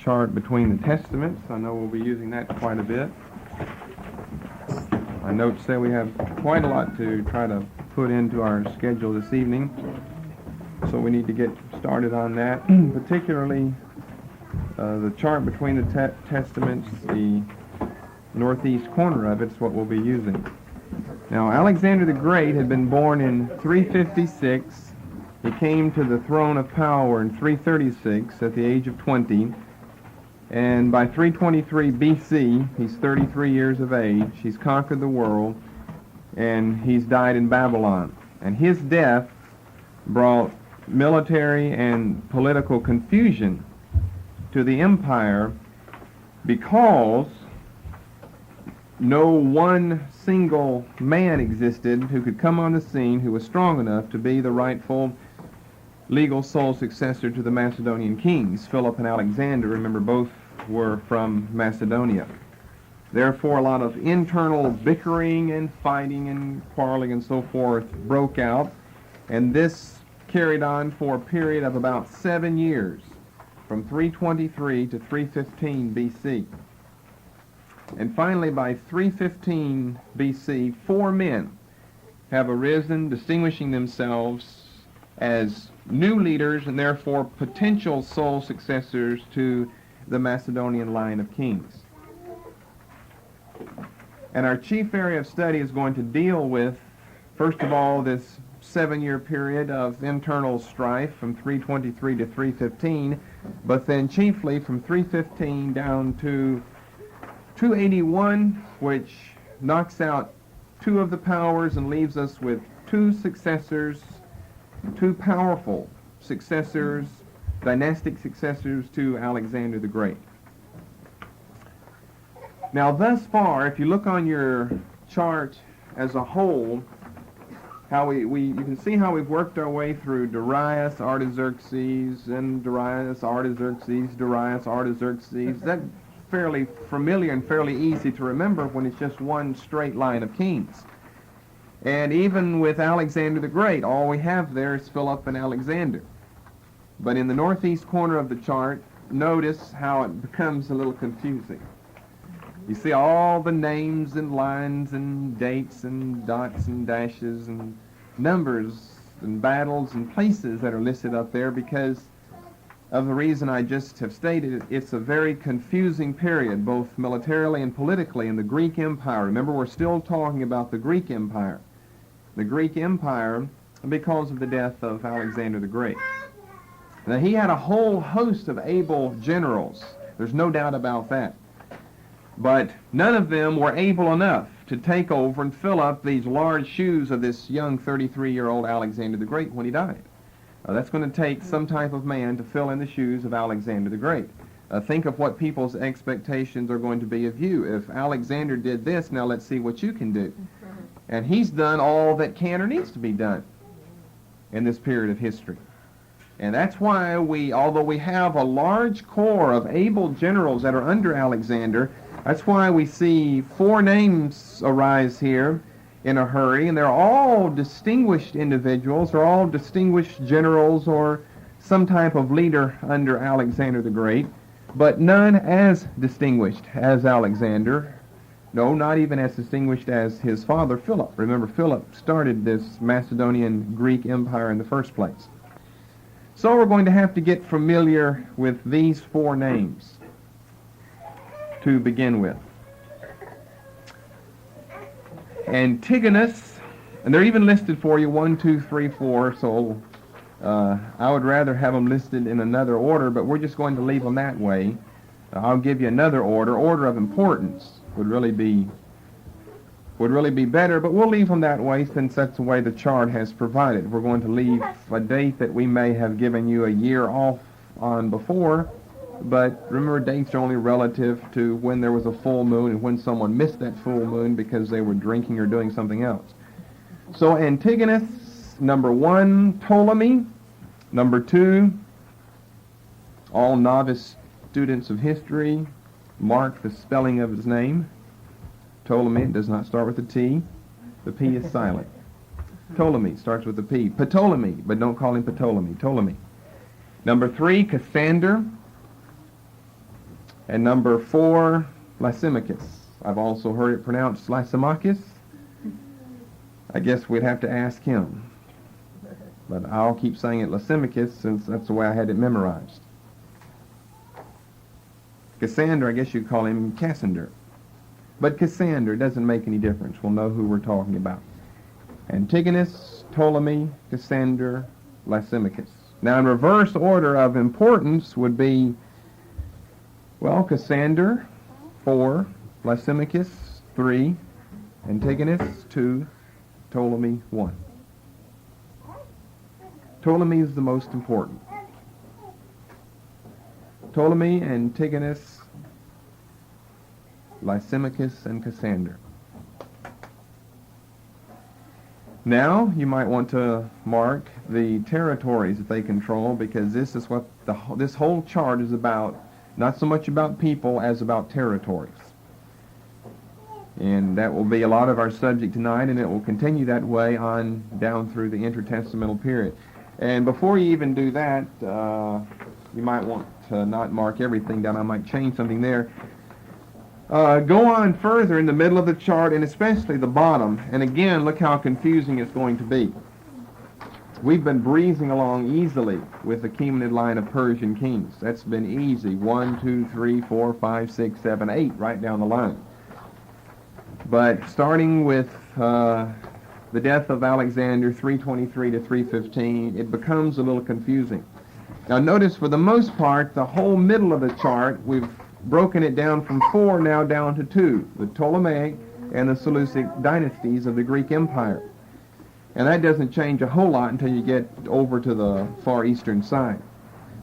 chart between the Testaments. I know we'll be using that quite a bit. My notes say we have quite a lot to try to put into our schedule this evening, so we need to get started on that, particularly the chart between the Testaments, the northeast corner of it's what we'll be using. Now, Alexander the Great had been born in 356. He came to the throne of power in 336 at the age of 20. And by 323 BC, he's 33 years of age. He's conquered the world, and he's died in Babylon. And his death brought military and political confusion to the empire because no one single man existed who could come on the scene who was strong enough to be the rightful legal sole successor to the Macedonian kings. Philip and Alexander, remember, both were from Macedonia. Therefore, a lot of internal bickering and fighting and quarreling and so forth broke out, and this carried on for a period of about 7 years, from 323 to 315 BC. And finally, by 315 BC, 4 men have arisen, distinguishing themselves as new leaders and therefore potential sole successors to the Macedonian line of kings. And our chief area of study is going to deal with, first of all, this 7-year period of internal strife from 323 to 315, but then chiefly from 315 down to 281, which knocks out 2 of the powers and leaves us with 2 successors, 2 powerful successors, dynastic successors to Alexander the Great. Now, thus far, if you look on your chart as a whole, how you can see how we've worked our way through Darius, Artaxerxes, and Darius, Artaxerxes, Darius, Artaxerxes. That's fairly familiar and fairly easy to remember when it's just one straight line of kings. And even with Alexander the Great, all we have there is Philip and Alexander. But in the northeast corner of the chart, notice how it becomes a little confusing. You see all the names and lines and dates and dots and dashes and numbers and battles and places that are listed up there because of the reason I just have stated. It's a very confusing period, both militarily and politically, in the Greek Empire. Remember, we're still talking about the Greek Empire. The Greek Empire, because of the death of Alexander the Great. Now, he had a whole host of able generals. There's no doubt about that. But none of them were able enough to take over and fill up these large shoes of this young 33-year-old Alexander the Great when he died. That's going to take some type of man to fill in the shoes of Alexander the Great. Think of what people's expectations are going to be of you. If Alexander did this, now let's see what you can do. And he's done all that can or needs to be done in this period of history. And that's why although we have a large core of able generals that are under Alexander, that's why we see 4 names arise here in a hurry, and they're all distinguished individuals, they're all distinguished generals or some type of leader under Alexander the Great, but none as distinguished as Alexander. No, not even as distinguished as his father, Philip. Remember, Philip started this Macedonian Greek Empire in the first place. So we're going to have to get familiar with these 4 names to begin with. Antigonus, and they're even listed for you, 1, 2, 3, 4, so I would rather have them listed in another order, but we're just going to leave them that way. I'll give you another order of importance would really be better, but we'll leave them that way since that's the way the chart has provided. We're going to leave a date that we may have given you a year off on before, but remember, dates are only relative to when there was a full moon and when someone missed that full moon because they were drinking or doing something else. So Antigonus, number 1, Ptolemy, number 2, all novice students of history, mark the spelling of his name. Ptolemy does not start with a T. The P is silent. Ptolemy starts with a P. Ptolemy, but don't call him Ptolemy. Ptolemy. Number 3, Cassander. And number 4, Lysimachus. I've also heard it pronounced Lysimachus. I guess we'd have to ask him. But I'll keep saying it Lysimachus since that's the way I had it memorized. Cassander, I guess you'd call him Cassander. But Cassander doesn't make any difference. We'll know who we're talking about. Antigonus, Ptolemy, Cassander, Lysimachus. Now in reverse order of importance would be, well, Cassander, 4, Lysimachus, 3, Antigonus, 2, Ptolemy, 1. Ptolemy is the most important. Ptolemy, Antigonus, Lysimachus, and Cassander. Now, you might want to mark the territories that they control, because this is what this whole chart is about, not so much about people as about territories. And that will be a lot of our subject tonight, and it will continue that way on down through the intertestamental period. And before you even do that, you might want to not mark everything down. I might change something there. Go on further in the middle of the chart, and especially the bottom. And again, look how confusing it's going to be. We've been breezing along easily with the Achaemenid line of Persian kings. That's been easy. 1, 2, 3, 4, 5, 6, 7, 8, right down the line. But starting with the death of Alexander, 323 to 315, it becomes a little confusing. Now notice, for the most part, the whole middle of the chart, we've broken it down from 4 now down to 2, the Ptolemaic and the Seleucid dynasties of the Greek Empire. And that doesn't change a whole lot until you get over to the far eastern side.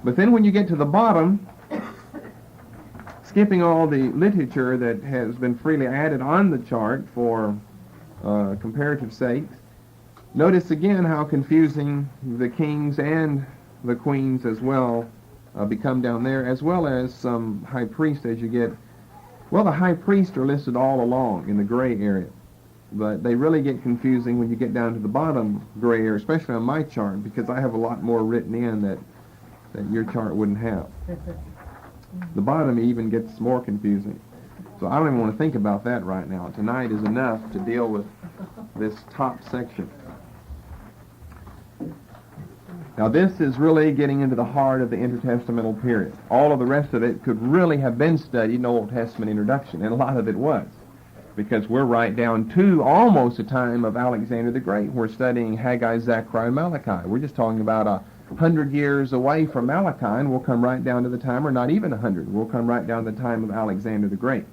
But then when you get to the bottom, skipping all the literature that has been freely added on the chart for comparative sake, notice again how confusing the kings and the queens as well become down there, as well as some high priests as you get. Well, the high priests are listed all along in the gray area, but they really get confusing when you get down to the bottom gray area, especially on my chart, because I have a lot more written in that your chart wouldn't have. The bottom even gets more confusing. So I don't even want to think about that right now. Tonight is enough to deal with this top section. Now this is really getting into the heart of the intertestamental period. All of the rest of it could really have been studied in the Old Testament introduction, and a lot of it was, because we're right down to almost the time of Alexander the Great. We're studying Haggai, Zechariah, and Malachi. We're just talking about 100 years away from Malachi, and we'll come right down to the time, or not even 100. We'll come right down to the time of Alexander the Great.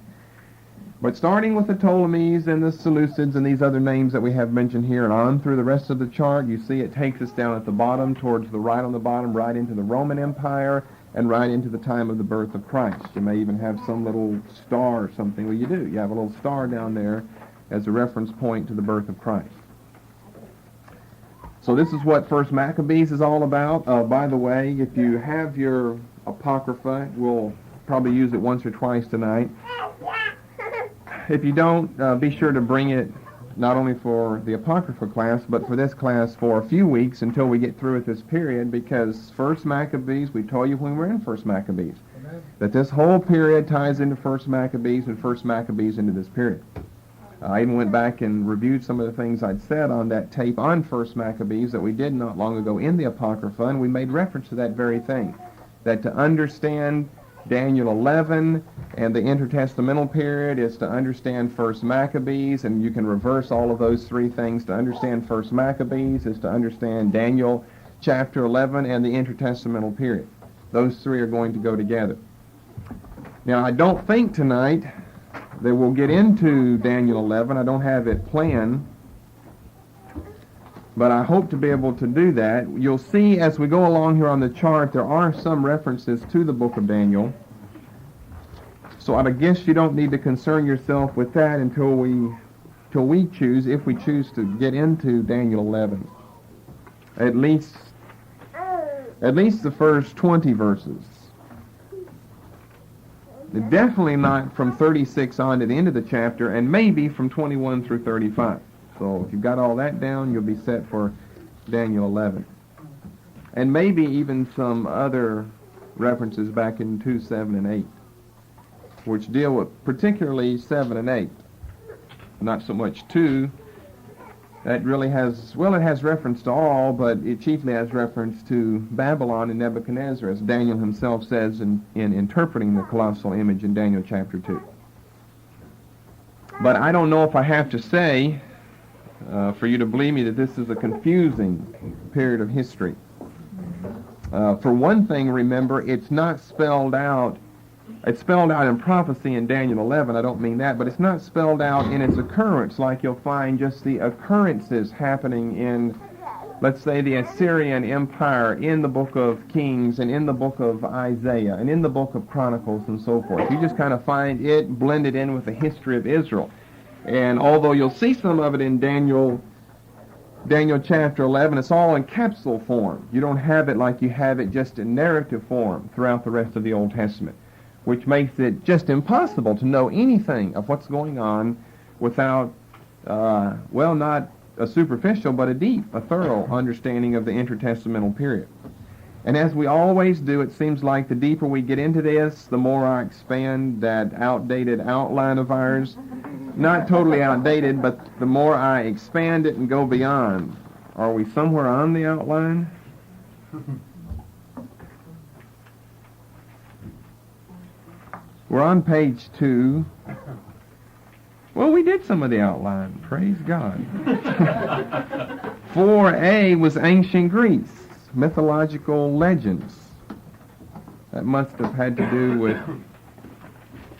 But starting with the Ptolemies and the Seleucids and these other names that we have mentioned here, and on through the rest of the chart, you see it takes us down at the bottom, towards the right on the bottom, right into the Roman Empire, and right into the time of the birth of Christ. You may even have some little star or something. Well, you do. You have a little star down there as a reference point to the birth of Christ. So this is what First Maccabees is all about. By the way, if you have your Apocrypha, we'll probably use it once or twice tonight. If you don't, be sure to bring it not only for the Apocrypha class, but for this class for a few weeks until we get through with this period, because First Maccabees, we told you when we were in First Maccabees, that this whole period ties into First Maccabees and First Maccabees into this period. I even went back and reviewed some of the things I'd said on that tape on First Maccabees that we did not long ago in the Apocrypha, and we made reference to that very thing, that to understand Daniel 11 and the intertestamental period is to understand First Maccabees, and you can reverse all of those three things. To understand First Maccabees is to understand Daniel chapter 11 and the intertestamental period. Those three are going to go together. Now, I don't think tonight that we'll get into Daniel 11. I don't have it planned, but I hope to be able to do that. You'll see as we go along here on the chart, there are some references to the book of Daniel. So I guess you don't need to concern yourself with that until we choose, if we choose to get into Daniel 11. At least the first 20 verses. Definitely not from 36 on to the end of the chapter, and maybe from 21 through 35. So if you've got all that down, you'll be set for Daniel 11. And maybe even some other references back in 2, 7, and 8. which deal with particularly 7 and 8. Not so much 2. That really has, well, it has reference to all, but it chiefly has reference to Babylon and Nebuchadnezzar, as Daniel himself says in interpreting the colossal image in Daniel chapter 2. But I don't know if I have to say, for you to believe me, that this is a confusing period of history. For one thing, remember, it's not spelled out. It's spelled out in prophecy in Daniel 11. I don't mean that, but it's not spelled out in its occurrence, like you'll find just the occurrences happening in, let's say, the Assyrian Empire in the book of Kings and in the book of Isaiah and in the book of Chronicles and so forth. You just kind of find it blended in with the history of Israel. And although you'll see some of it in Daniel chapter 11, it's all in capsule form. You don't have it like you have it just in narrative form throughout the rest of the Old Testament, which makes it just impossible to know anything of what's going on without, well, not a superficial, but a thorough understanding of the intertestamental period. And as we always do, it seems like the deeper we get into this, the more I expand that outdated outline of ours. Not totally outdated, but the more I expand it and go beyond. Are we somewhere on the outline? We're on page 2. Well, we did some of the outline. Praise God. 4A was ancient Greece, mythological legends. That must have had to do with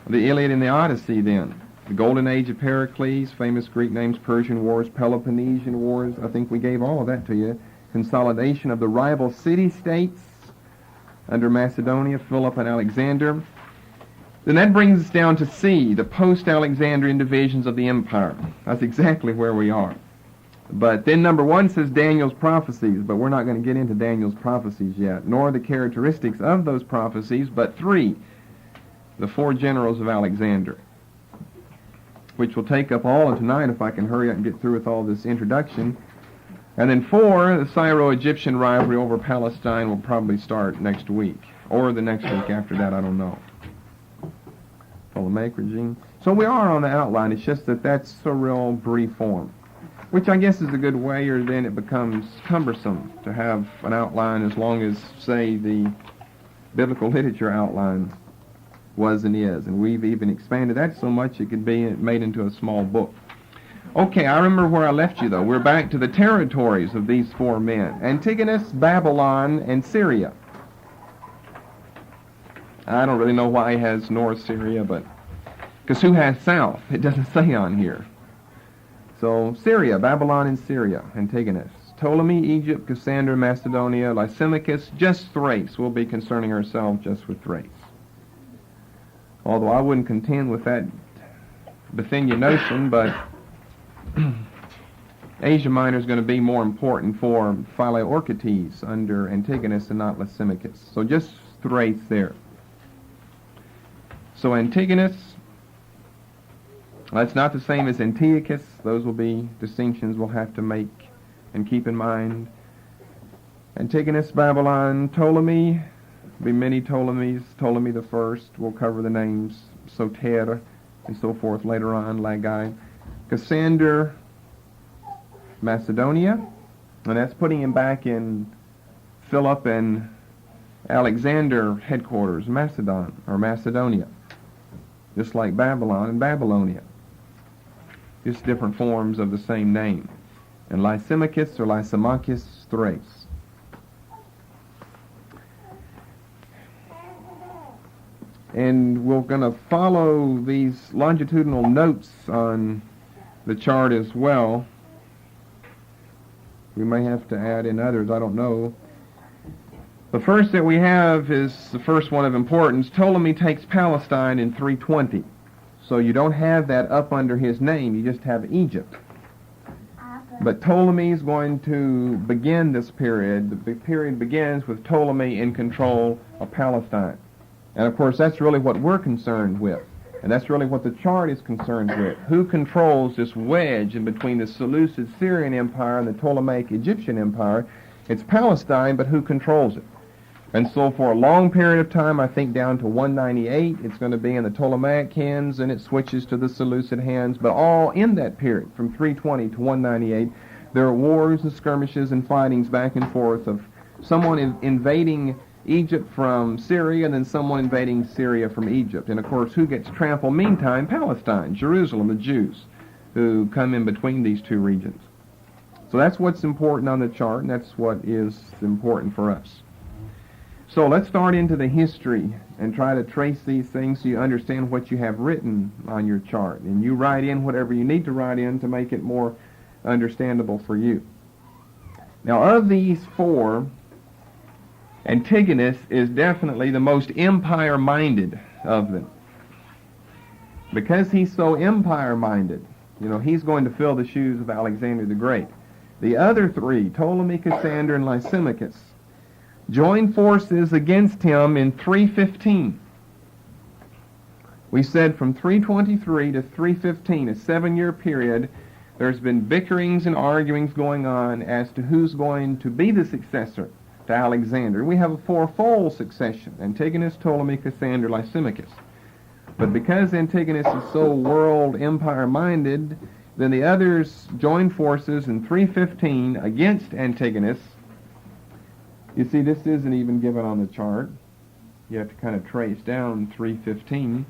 the Iliad and the Odyssey then. The Golden Age of Pericles, famous Greek names, Persian Wars, Peloponnesian Wars. I think we gave all of that to you. Consolidation of the rival city-states under Macedonia, Philip and Alexander. Then that brings us down to C, the post-Alexandrian divisions of the empire. That's exactly where we are. But then number 1 says Daniel's prophecies, but we're not going to get into Daniel's prophecies yet, nor the characteristics of those prophecies, but 3, the 4 generals of Alexander, which will take up all of tonight if I can hurry up and get through with all this introduction. And then 4, the Syro-Egyptian rivalry over Palestine will probably start next week, or the next week after that, I don't know. Ptolemaic regime. So we are on the outline. It's just that that's a real brief form, which I guess is a good way, or then it becomes cumbersome to have an outline as long as, say, the biblical literature outline was and is. And we've even expanded that so much it could be made into a small book. Okay, I remember where I left you, though. We're back to the territories of these 4 men. Antigonus, Babylon, and Syria. I don't really know why he has North Syria, but because who has South? It doesn't say on here. So Syria, Babylon and Syria, Antigonus. Ptolemy, Egypt, Cassander, Macedonia, Lysimachus, just Thrace. We'll be concerning ourselves just with Thrace. Although I wouldn't contend with that Bithynia notion, but Asia Minor is going to be more important for Phile-Orchites under Antigonus and not Lysimachus. So just Thrace there. So Antigonus, that's not the same as Antiochus. Those will be distinctions we'll have to make and keep in mind. Antigonus, Babylon, Ptolemy, be many Ptolemies. Ptolemy the first, we'll cover the names, Soter, and so forth later on, Lagai. Cassander, Macedonia, and that's putting him back in Philip and Alexander headquarters, Macedon, or Macedonia. Just like Babylon and Babylonia. Just different forms of the same name. And Lysimachus or Lysimachus, Thrace. And we're going to follow these longitudinal notes on the chart as well. We may have to add in others, I don't know. The first that we have is the first one of importance. Ptolemy takes Palestine in 320. So you don't have that up under his name, you just have Egypt. But Ptolemy is going to begin this period. The period begins with Ptolemy in control of Palestine. And of course that's really what we're concerned with. And that's really what the chart is concerned with. Who controls this wedge in between the Seleucid Syrian Empire and the Ptolemaic Egyptian Empire? It's Palestine, but who controls it? And so for a long period of time, I think down to 198, it's going to be in the Ptolemaic hands, and it switches to the Seleucid hands. But all in that period, from 320 to 198, there are wars and skirmishes and fightings back and forth of someone invading Egypt from Syria and then someone invading Syria from Egypt. And of course, who gets trampled meantime? Palestine, Jerusalem, the Jews, who come in between these two regions. So that's what's important on the chart, and that's what is important for us. So let's start into the history and try to trace these things so you understand what you have written on your chart. And you write in whatever you need to write in to make it more understandable for you. Now, of these four, Antigonus is definitely the most empire-minded of them. Because he's so empire-minded, he's going to fill the shoes of Alexander the Great. The other three, Ptolemy, Cassander, and Lysimachus, joined forces against him in 315. We said from 323 to 315, a 7-year period, there's been bickerings and arguings going on as to who's going to be the successor to Alexander. We have a fourfold succession: Antigonus, Ptolemy, Cassander, Lysimachus. But because Antigonus is so world empire-minded, then the others joined forces in 315 against Antigonus. You see, this isn't even given on the chart. You have to kind of trace down 315.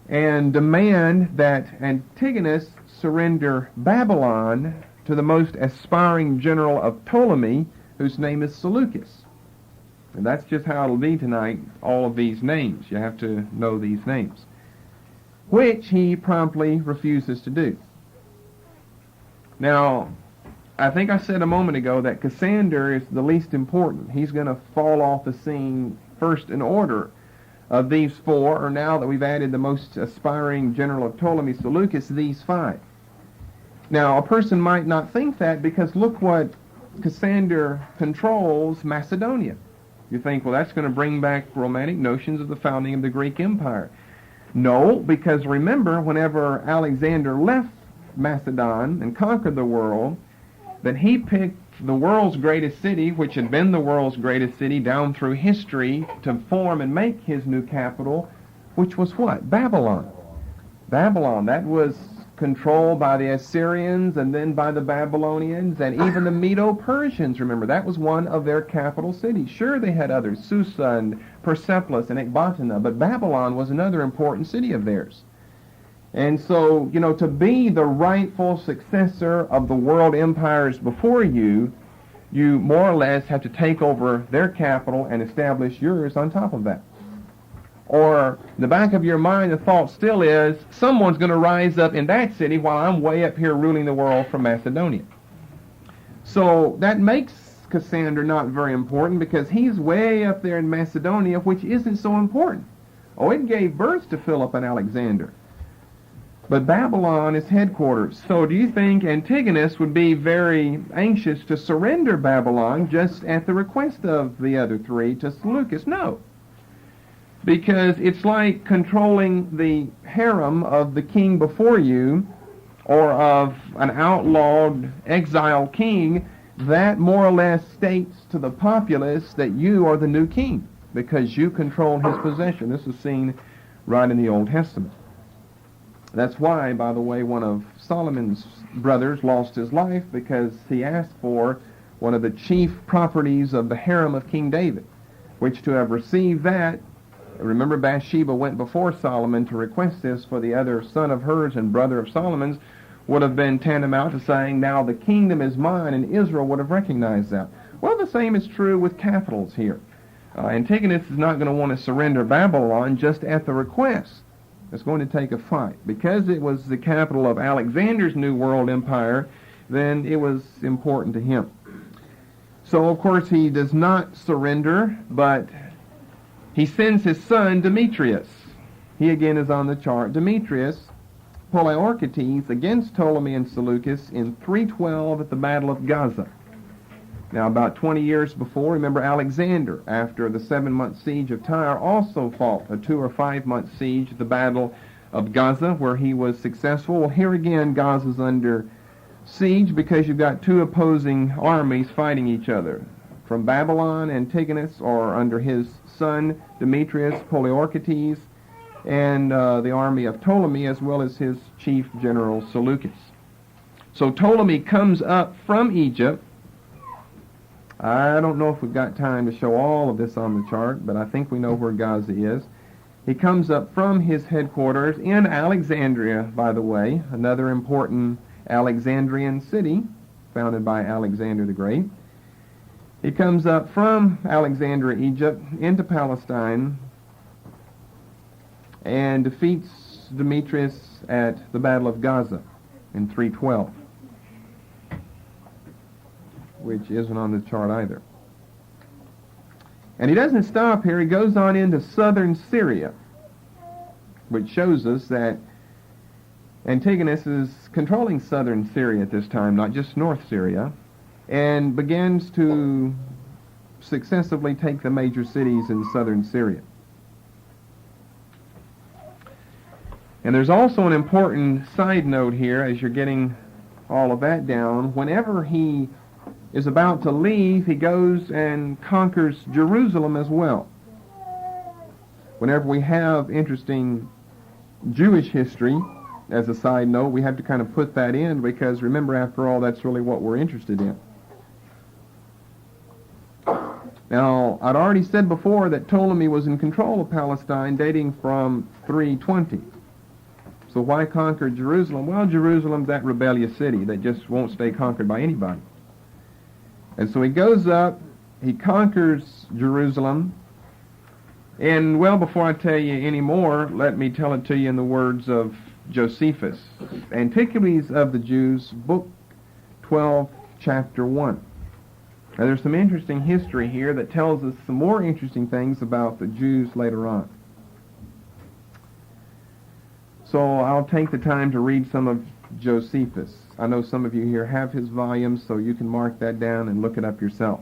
And demand that Antigonus surrender Babylon to the most aspiring general of Ptolemy, whose name is Seleucus. And that's just how it'll be tonight, all of these names. You have to know these names. Which he promptly refuses to do. Now, I think I said a moment ago that Cassander is the least important. He's going to fall off the scene first in order. Of these four, or now that we've added the most aspiring general of Ptolemy, Seleucus, these five. Now, a person might not think that because look what Cassander controls: Macedonia. You think, well, that's going to bring back romantic notions of the founding of the Greek Empire. No, because remember, whenever Alexander left Macedon and conquered the world, that he picked the world's greatest city, which had been the world's greatest city down through history, to form and make his new capital, which was what? Babylon. Babylon, that was controlled by the Assyrians and then by the Babylonians and even the Medo-Persians. Remember, that was one of their capital cities. Sure, they had others, Susa and Persepolis and Ecbatana, but Babylon was another important city of theirs. And so, to be the rightful successor of the world empires before you, you more or less have to take over their capital and establish yours on top of that. Or in the back of your mind, the thought still is, someone's going to rise up in that city while I'm way up here ruling the world from Macedonia. So that makes Cassander not very important because he's way up there in Macedonia, which isn't so important. Oh, it gave birth to Philip and Alexander. But Babylon is headquarters. So do you think Antigonus would be very anxious to surrender Babylon just at the request of the other three to Seleucus? No. Because it's like controlling the harem of the king before you or of an outlawed exiled king. That more or less states to the populace that you are the new king because you control his possession. This is seen right in the Old Testament. That's why, by the way, one of Solomon's brothers lost his life because he asked for one of the chief properties of the harem of King David, which to have received that, remember Bathsheba went before Solomon to request this for the other son of hers and brother of Solomon's, would have been tantamount to saying, now the kingdom is mine, and Israel would have recognized that. Well, the same is true with capitals here. Antigonus is not going to want to surrender Babylon just at the request. It's going to take a fight. Because it was the capital of Alexander's New World Empire, then it was important to him. So, of course, he does not surrender, but he sends his son, Demetrius. He again is on the chart. Demetrius, Polyarchetes, against Ptolemy and Seleucus in 312 at the Battle of Gaza. Now, about 20 years before, remember Alexander, after the 7-month siege of Tyre, also fought a 2 or 5 month siege at the Battle of Gaza, where he was successful. Well, here again, Gaza's under siege because you've got two opposing armies fighting each other. from Babylon, Antigonus, or under his son Demetrius, Poliorcetes, and the army of Ptolemy, as well as his chief general Seleucus. So Ptolemy comes up from Egypt. I don't know if we've got time to show all of this on the chart, but I think we know where Gaza is. He comes up from his headquarters in Alexandria, by the way, another important Alexandrian city founded by Alexander the Great. He comes up from Alexandria, Egypt, into Palestine, and defeats Demetrius at the Battle of Gaza in 312, which isn't on the chart either. And he doesn't stop here. He goes on into southern Syria, which shows us that Antigonus is controlling southern Syria at this time, not just North Syria, and begins to successively take the major cities in southern Syria. And there's also an important side note here as you're getting all of that down. Whenever he is about to leave, he goes and conquers Jerusalem as well. Whenever we have interesting Jewish history, as a side note, we have to kind of put that in because, remember, after all, that's really what we're interested in. Now, I'd already said before that Ptolemy was in control of Palestine dating from 320. So why conquer Jerusalem? Well, Jerusalem's that rebellious city that just won't stay conquered by anybody. And so he goes up, he conquers Jerusalem, and, well, before I tell you any more, let me tell it to you in the words of Josephus, Antiquities of the Jews, Book 12, Chapter 1. Now, there's some interesting history here that tells us some more interesting things about the Jews later on. So I'll take the time to read some of Josephus. I know some of you here have his volumes, so you can mark that down and look it up yourself.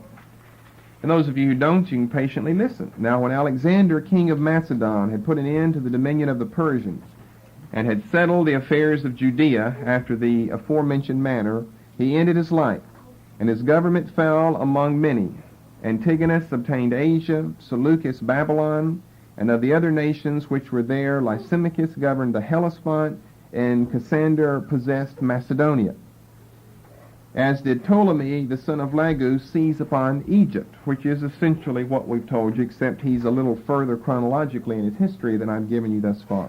And those of you who don't, you can patiently listen. Now, when Alexander, king of Macedon, had put an end to the dominion of the Persians, and had settled the affairs of Judea after the aforementioned manner, he ended his life, and his government fell among many. Antigonus obtained Asia, Seleucus Babylon, and of the other nations which were there, Lysimachus governed the Hellespont, and Cassander possessed Macedonia. As did Ptolemy, the son of Lagus, seize upon Egypt, which is essentially what we've told you, except he's a little further chronologically in his history than I've given you thus far.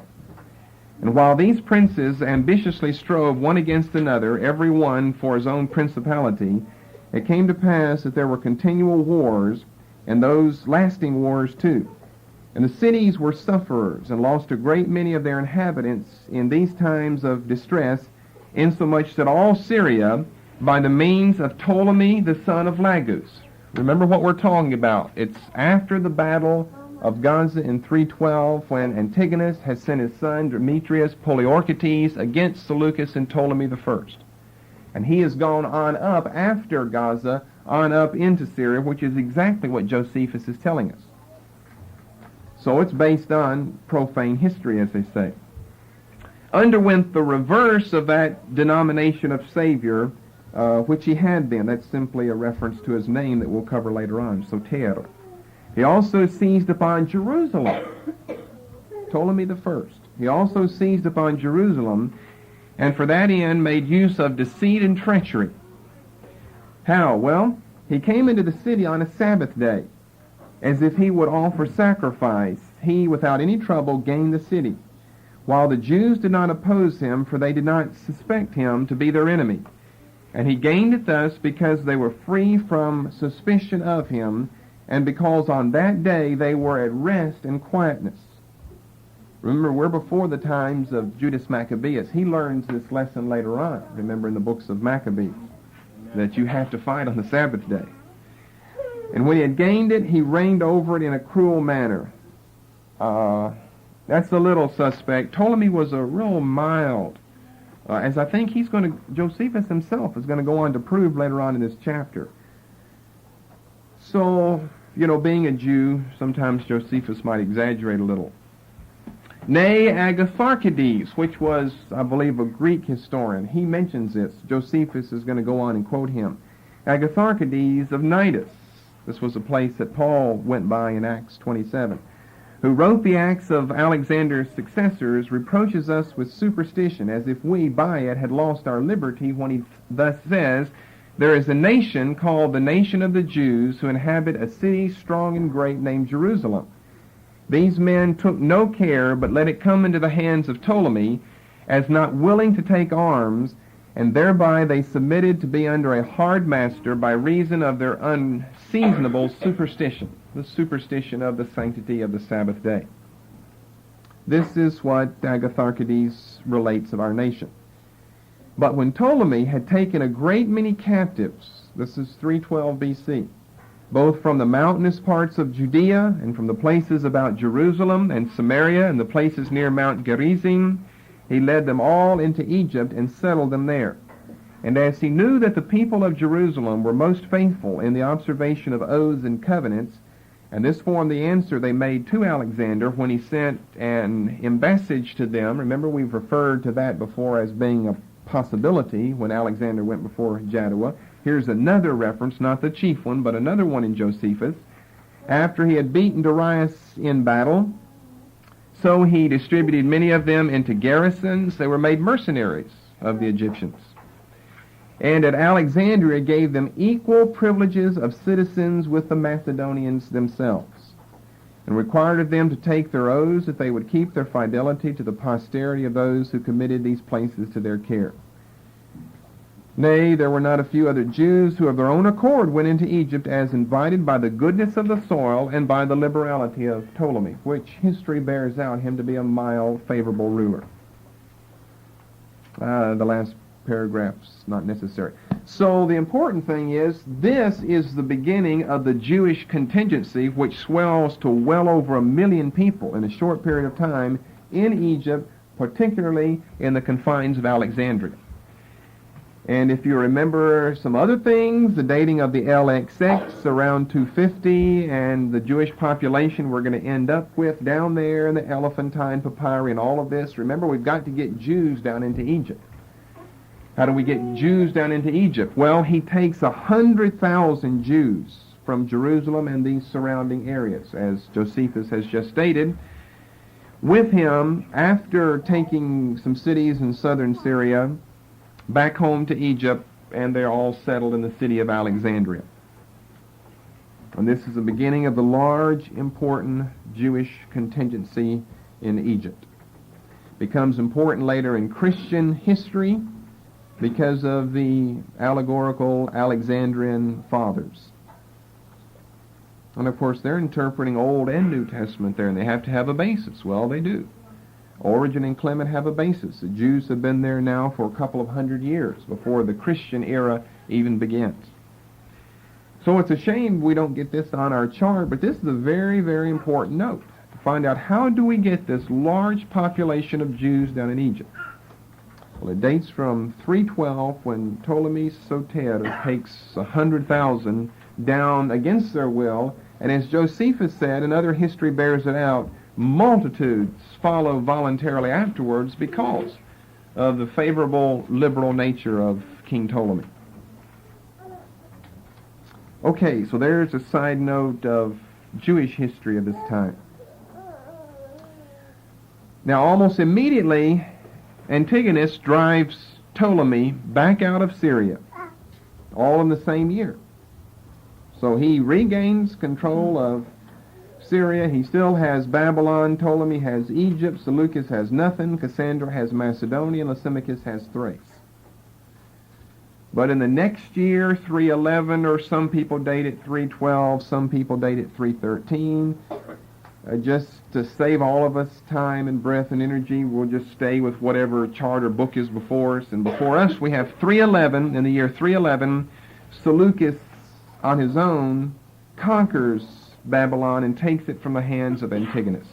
And while these princes ambitiously strove one against another, every one for his own principality, it came to pass that there were continual wars, and those lasting wars too. And the cities were sufferers, and lost a great many of their inhabitants in these times of distress, insomuch that all Syria, by the means of Ptolemy the son of Lagus. Remember what we're talking about. It's after the battle of Gaza in 312 when Antigonus has sent his son Demetrius Poliorcetes against Seleucus and Ptolemy the first. And he has gone on up after Gaza, on up into Syria, which is exactly what Josephus is telling us. So it's based on profane history, as they say. Underwent the reverse of that denomination of Savior, which he had been. That's simply a reference to his name that we'll cover later on, Soter. He also seized upon Jerusalem, Ptolemy the first. He also seized upon Jerusalem, and for that end made use of deceit and treachery. How? Well, he came into the city on a Sabbath day, as if he would offer sacrifice. He, without any trouble, gained the city, while the Jews did not oppose him, for they did not suspect him to be their enemy. And he gained it thus because they were free from suspicion of him, and because on that day they were at rest and quietness. Remember, we're before the times of Judas Maccabeus. He learns this lesson later on, remember, in the books of Maccabees, that you have to fight on the Sabbath day. And when he had gained it, he reigned over it in a cruel manner. That's a little suspect. Ptolemy was a real mild, as I think Josephus himself is going to go on to prove later on in this chapter. So, being a Jew, sometimes Josephus might exaggerate a little. Nay, Agatharchides, which was, I believe, a Greek historian, he mentions this. Josephus is going to go on and quote him. Agatharchides of Cnidus, This was a place that Paul went by in Acts 27. Who wrote the Acts of Alexander's successors, reproaches us with superstition, as if we, by it, had lost our liberty, when he thus says, "There is a nation called the nation of the Jews, who inhabit a city strong and great, named Jerusalem. These men took no care, but let it come into the hands of Ptolemy, as not willing to take arms, and thereby they submitted to be under a hard master by reason of their unseasonable superstition," the superstition of the sanctity of the Sabbath day. This is what Agatharchides relates of our nation. But when Ptolemy had taken a great many captives, this is 312 BC, both from the mountainous parts of Judea and from the places about Jerusalem and Samaria and the places near Mount Gerizim, he led them all into Egypt and settled them there. And as he knew that the people of Jerusalem were most faithful in the observation of oaths and covenants, and this formed the answer they made to Alexander when he sent an embassage to them. Remember, we've referred to that before as being a possibility when Alexander went before Jaddua. Here's another reference, not the chief one, but another one in Josephus. After he had beaten Darius in battle, so he distributed many of them into garrisons. They were made mercenaries of the Egyptians. And at Alexandria gave them equal privileges of citizens with the Macedonians themselves, and required of them to take their oaths that they would keep their fidelity to the posterity of those who committed these places to their care. Nay, there were not a few other Jews who of their own accord went into Egypt, as invited by the goodness of the soil and by the liberality of Ptolemy, which history bears out him to be a mild, favorable ruler. The last paragraph's not necessary. So the important thing is, this is the beginning of the Jewish contingency, which swells to well over 1 million people in a short period of time in Egypt, particularly in the confines of Alexandria. And if you remember some other things, the dating of the LXX around 250, and the Jewish population we're going to end up with down there, and the Elephantine papyri and all of this, remember, we've got to get Jews down into Egypt. How do we get Jews down into Egypt? Well, he takes 100,000 Jews from Jerusalem and these surrounding areas, as Josephus has just stated, with him after taking some cities in southern Syria back home to Egypt, and they're all settled in the city of Alexandria. And this is the beginning of the large, important Jewish contingency in Egypt. Becomes important later in Christian history because of the allegorical Alexandrian fathers. And of course, they're interpreting Old and New Testament there, and they have to have a basis. Well, they do. Origen and Clement have a basis. The Jews have been there now for a couple of hundred years before the Christian era even begins. So it's a shame we don't get this on our chart, but this is a very, very important note to find out how do we get this large population of Jews down in Egypt. Well, it dates from 312 when Ptolemy Soter takes 100,000 down against their will, and as Josephus said, and other history bears it out, multitudes follow voluntarily afterwards because of the favorable liberal nature of King Ptolemy. Okay, so there's a side note of Jewish history of this time. Now, almost immediately, Antigonus drives Ptolemy back out of Syria, all in the same year. So he regains control of Syria. He still has Babylon. Ptolemy has Egypt. Seleucus has nothing. Cassandra has Macedonia. Lysimachus has Thrace. But in the next year, 311, or some people date it 312, some people date it 313. Just to save all of us time and breath and energy, we'll just stay with whatever chart or book is before us. And before us, we have 311. In the year 311, Seleucus, on his own, conquers Babylon and takes it from the hands of Antigonus,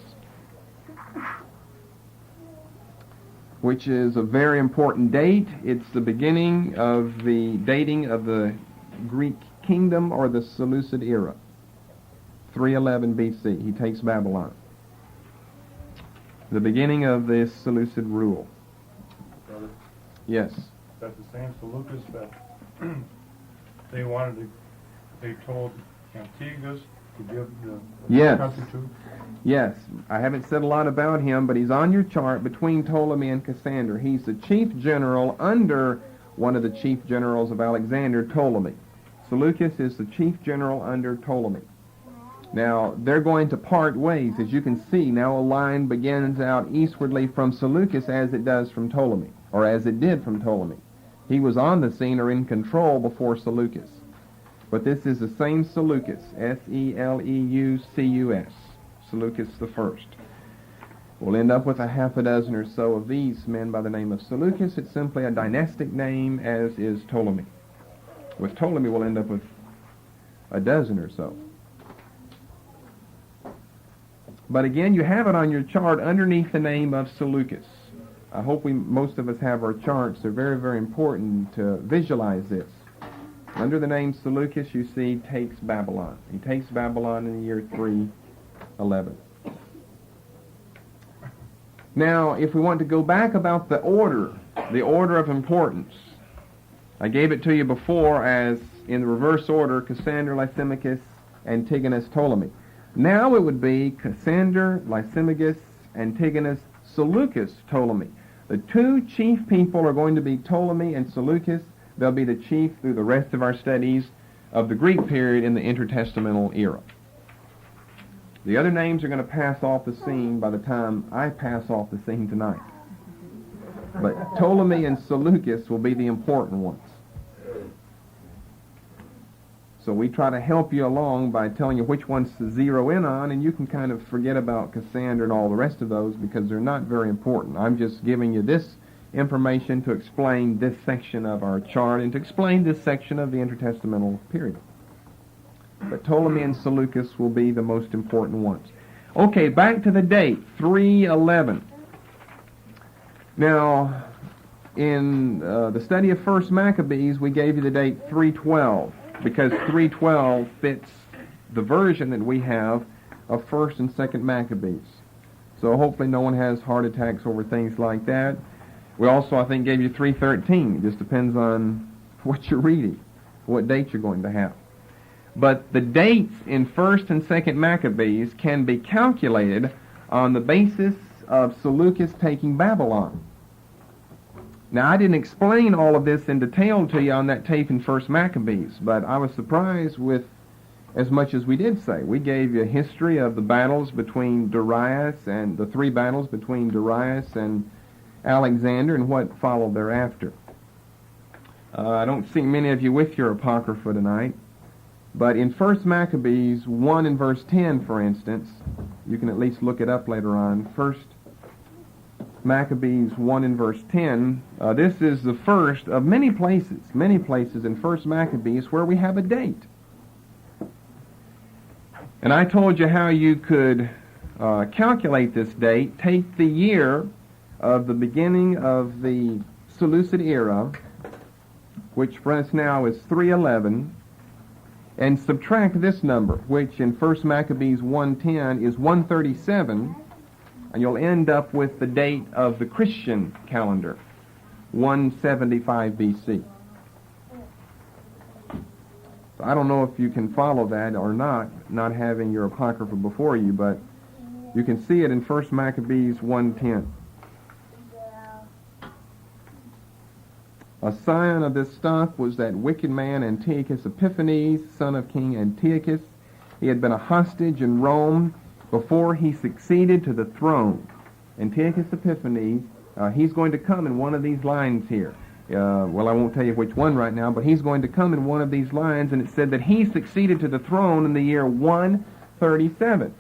which is a very important date. It's the beginning of the dating of the Greek kingdom, or the Seleucid era. 311 BC, he takes Babylon. The beginning of this Seleucid rule. Brother, Yes. is that the same Seleucus that they told Antiochus to give the Yes. country to? Yes, I haven't said a lot about him, but he's on your chart between Ptolemy and Cassander. He's the chief general under one of the chief generals of Alexander, Ptolemy. Seleucus is the chief general under Ptolemy. Now, they're going to part ways. As you can see, now a line begins out eastwardly from Seleucus as it does from Ptolemy, or as it did from Ptolemy. He was on the scene or in control before Seleucus. But this is the same Seleucus, Seleucus, Seleucus the first. We'll end up with a half a dozen or so of these men by the name of Seleucus. It's simply a dynastic name, as is Ptolemy. With Ptolemy, we'll end up with a dozen or so. But again, you have it on your chart underneath the name of Seleucus. I hope most of us have our charts. They're very, very important to visualize this. Under the name Seleucus, you see, takes Babylon. He takes Babylon in the year 311. Now, if we want to go back about the order of importance, I gave it to you before as in the reverse order, Cassander, Lysimachus, Antigonus, Ptolemy. Now it would be Cassander, Lysimachus, Antigonus, Seleucus, Ptolemy. The two chief people are going to be Ptolemy and Seleucus. They'll be the chief through the rest of our studies of the Greek period in the intertestamental era. The other names are going to pass off the scene by the time I pass off the scene tonight. But Ptolemy and Seleucus will be the important ones. So we try to help you along by telling you which ones to zero in on, and you can kind of forget about Cassander and all the rest of those because they're not very important. I'm just giving you this information to explain this section of our chart and to explain this section of the intertestamental period. But Ptolemy and Seleucus will be the most important ones. Okay, back to the date, 311. Now, in the study of First Maccabees, we gave you the date 312 because 312 fits the version that we have of First and Second Maccabees. So hopefully no one has heart attacks over things like that. We also, I think, gave you 313. It just depends on what you're reading, what date you're going to have. But the dates in First and Second Maccabees can be calculated on the basis of Seleucus taking Babylon. Now, I didn't explain all of this in detail to you on that tape in First Maccabees, but I was surprised with as much as we did say. We gave you a history of the battles between Darius and the three battles between Darius and Alexander and what followed thereafter. I don't see many of you with your Apocrypha tonight, but in First Maccabees 1 and verse 10, for instance, you can at least look it up later on. First Maccabees 1 and verse 10, this is the first of many places in First Maccabees where we have a date. And I told you how you could calculate this date, take the year of the beginning of the Seleucid era, which for us now is 311, and subtract this number, which in 1 Maccabees 1:10 is 137, and you'll end up with the date of the Christian calendar, 175 BC. So I don't know if you can follow that or not having your Apocrypha before you, but you can see it in 1 Maccabees 1:10. A scion of this stock was that wicked man Antiochus Epiphanes, son of King Antiochus. He had been a hostage in Rome before he succeeded to the throne. Antiochus Epiphanes, he's going to come in one of these lines here. Well, I won't tell you which one right now, but he's going to come in one of these lines, and it said that he succeeded to the throne in the year 137.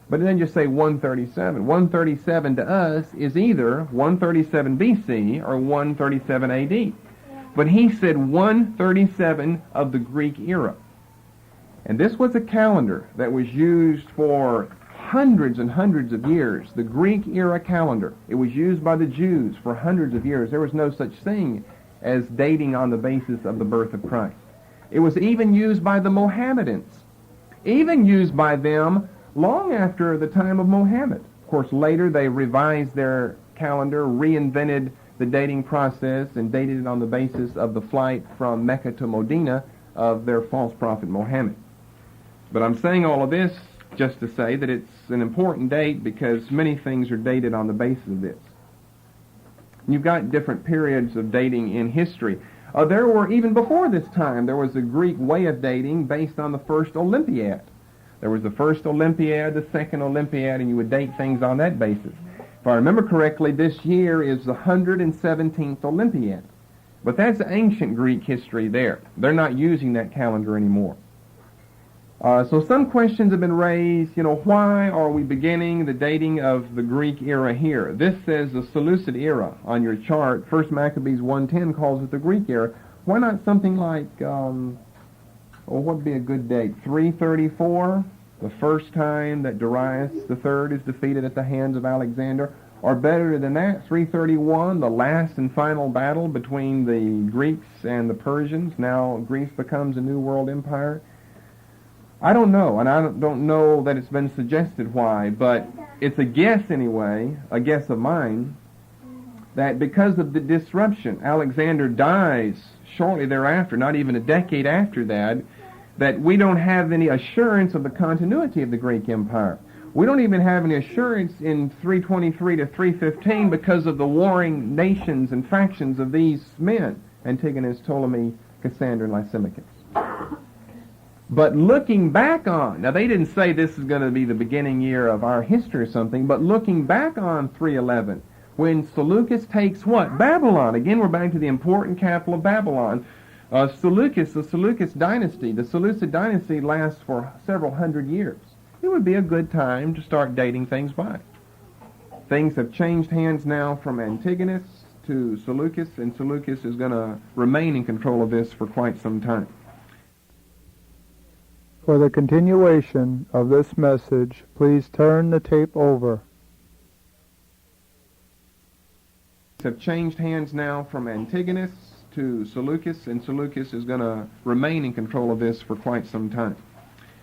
But it didn't just say 137. 137 to us is either 137 BC or 137 AD. But he said 137 of the Greek era. And this was a calendar that was used for hundreds and hundreds of years. The Greek era calendar. It was used by the Jews for hundreds of years. There was no such thing as dating on the basis of the birth of Christ. It was even used by the Mohammedans. Even used by them long after the time of Mohammed. Of course, later they revised their calendar, reinvented the dating process, and dated it on the basis of the flight from Mecca to Medina of their false prophet Mohammed. But I'm saying all of this just to say that it's an important date because many things are dated on the basis of this. You've got different periods of dating in history. There were, even before this time, there was a Greek way of dating based on the first Olympiad. There was the first Olympiad, the second Olympiad, and you would date things on that basis. If I remember correctly, this year is the 117th Olympiad. But that's ancient Greek history there. They're not using that calendar anymore. So some questions have been raised, why are we beginning the dating of the Greek era here? This says the Seleucid era on your chart. 1 Maccabees 1:10 calls it the Greek era. Why not something like, what would be a good date? 334, the first time that Darius III is defeated at the hands of Alexander. Or better than that, 331, the last and final battle between the Greeks and the Persians. Now Greece becomes a new world empire. I don't know, and I don't know that it's been suggested why, but it's a guess anyway, a guess of mine, that because of the disruption, Alexander dies shortly thereafter, not even a decade after that we don't have any assurance of the continuity of the Greek Empire. We don't even have any assurance in 323 to 315 because of the warring nations and factions of these men, Antigonus, Ptolemy, Cassander, and Lysimachus. But looking back on, now they didn't say this is going to be the beginning year of our history or something, but looking back on 311, when Seleucus takes what? Babylon. Again, we're back to the important capital of Babylon. Seleucus, the Seleucid dynasty. The Seleucid dynasty lasts for several hundred years. It would be a good time to start dating things by. Things have changed hands now from Antigonus to Seleucus, and Seleucus is going to remain in control of this for quite some time. For the continuation of this message, please turn the tape over. Have changed hands now from Antigonus to Seleucus, and Seleucus is going to remain in control of this for quite some time.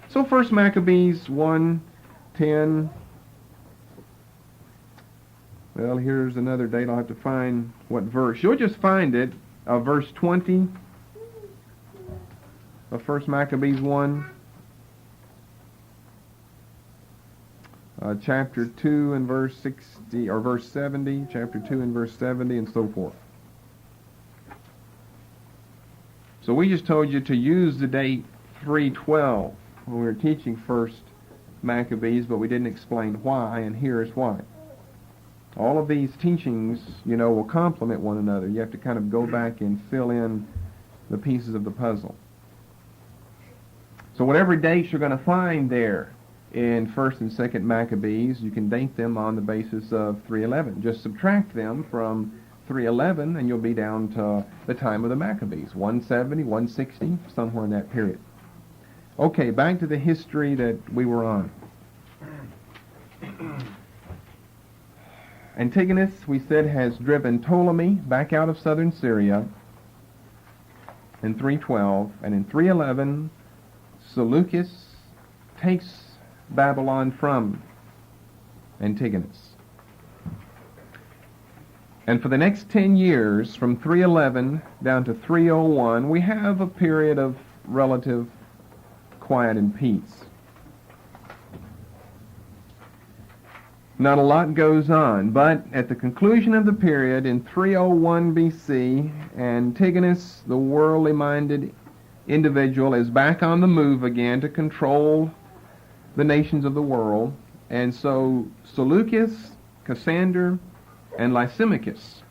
So 1 Maccabees 1:10. Well, here's another date. I'll have to find what verse. You'll just find it, verse 20 of 1 Maccabees 1. Chapter 2 and verse 60, or verse 70, chapter 2 and verse 70, and so forth. So we just told you to use the date 312 when we were teaching 1 Maccabees, but we didn't explain why, and here's why. All of these teachings, will complement one another. You have to kind of go back and fill in the pieces of the puzzle. So whatever dates you're going to find there in 1st and 2nd Maccabees, you can date them on the basis of 311. Just subtract them from 311 and you'll be down to the time of the Maccabees, 170, 160, somewhere in that period. Okay, back to the history that we were on. Antigonus, we said, has driven Ptolemy back out of southern Syria in 312, and in 311, Seleucus takes Babylon from Antigonus. And for the next 10 years, from 311 down to 301, we have a period of relative quiet and peace. Not a lot goes on, but at the conclusion of the period, in 301 BC, Antigonus, the worldly-minded individual, is back on the move again to control the nations of the world, and so Seleucus, Cassander, and Lysimachus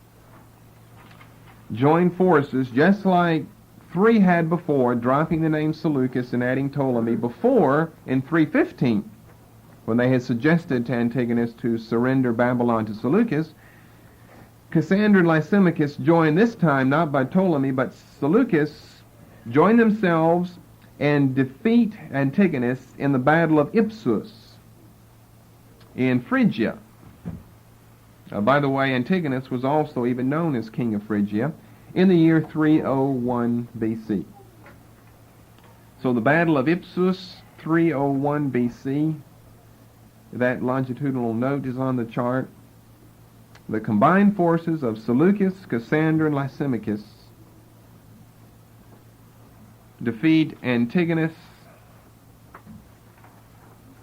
join forces, just like three had before, dropping the name Seleucus and adding Ptolemy before in 315, when they had suggested to Antigonus to surrender Babylon to Seleucus. Cassander and Lysimachus join this time, not by Ptolemy, but Seleucus, join themselves and defeat Antigonus in the Battle of Ipsus in Phrygia. By the way, Antigonus was also even known as King of Phrygia in the year 301 BC. So the Battle of Ipsus, 301 BC, that longitudinal note is on the chart. The combined forces of Seleucus, Cassander, and Lysimachus defeat Antigonus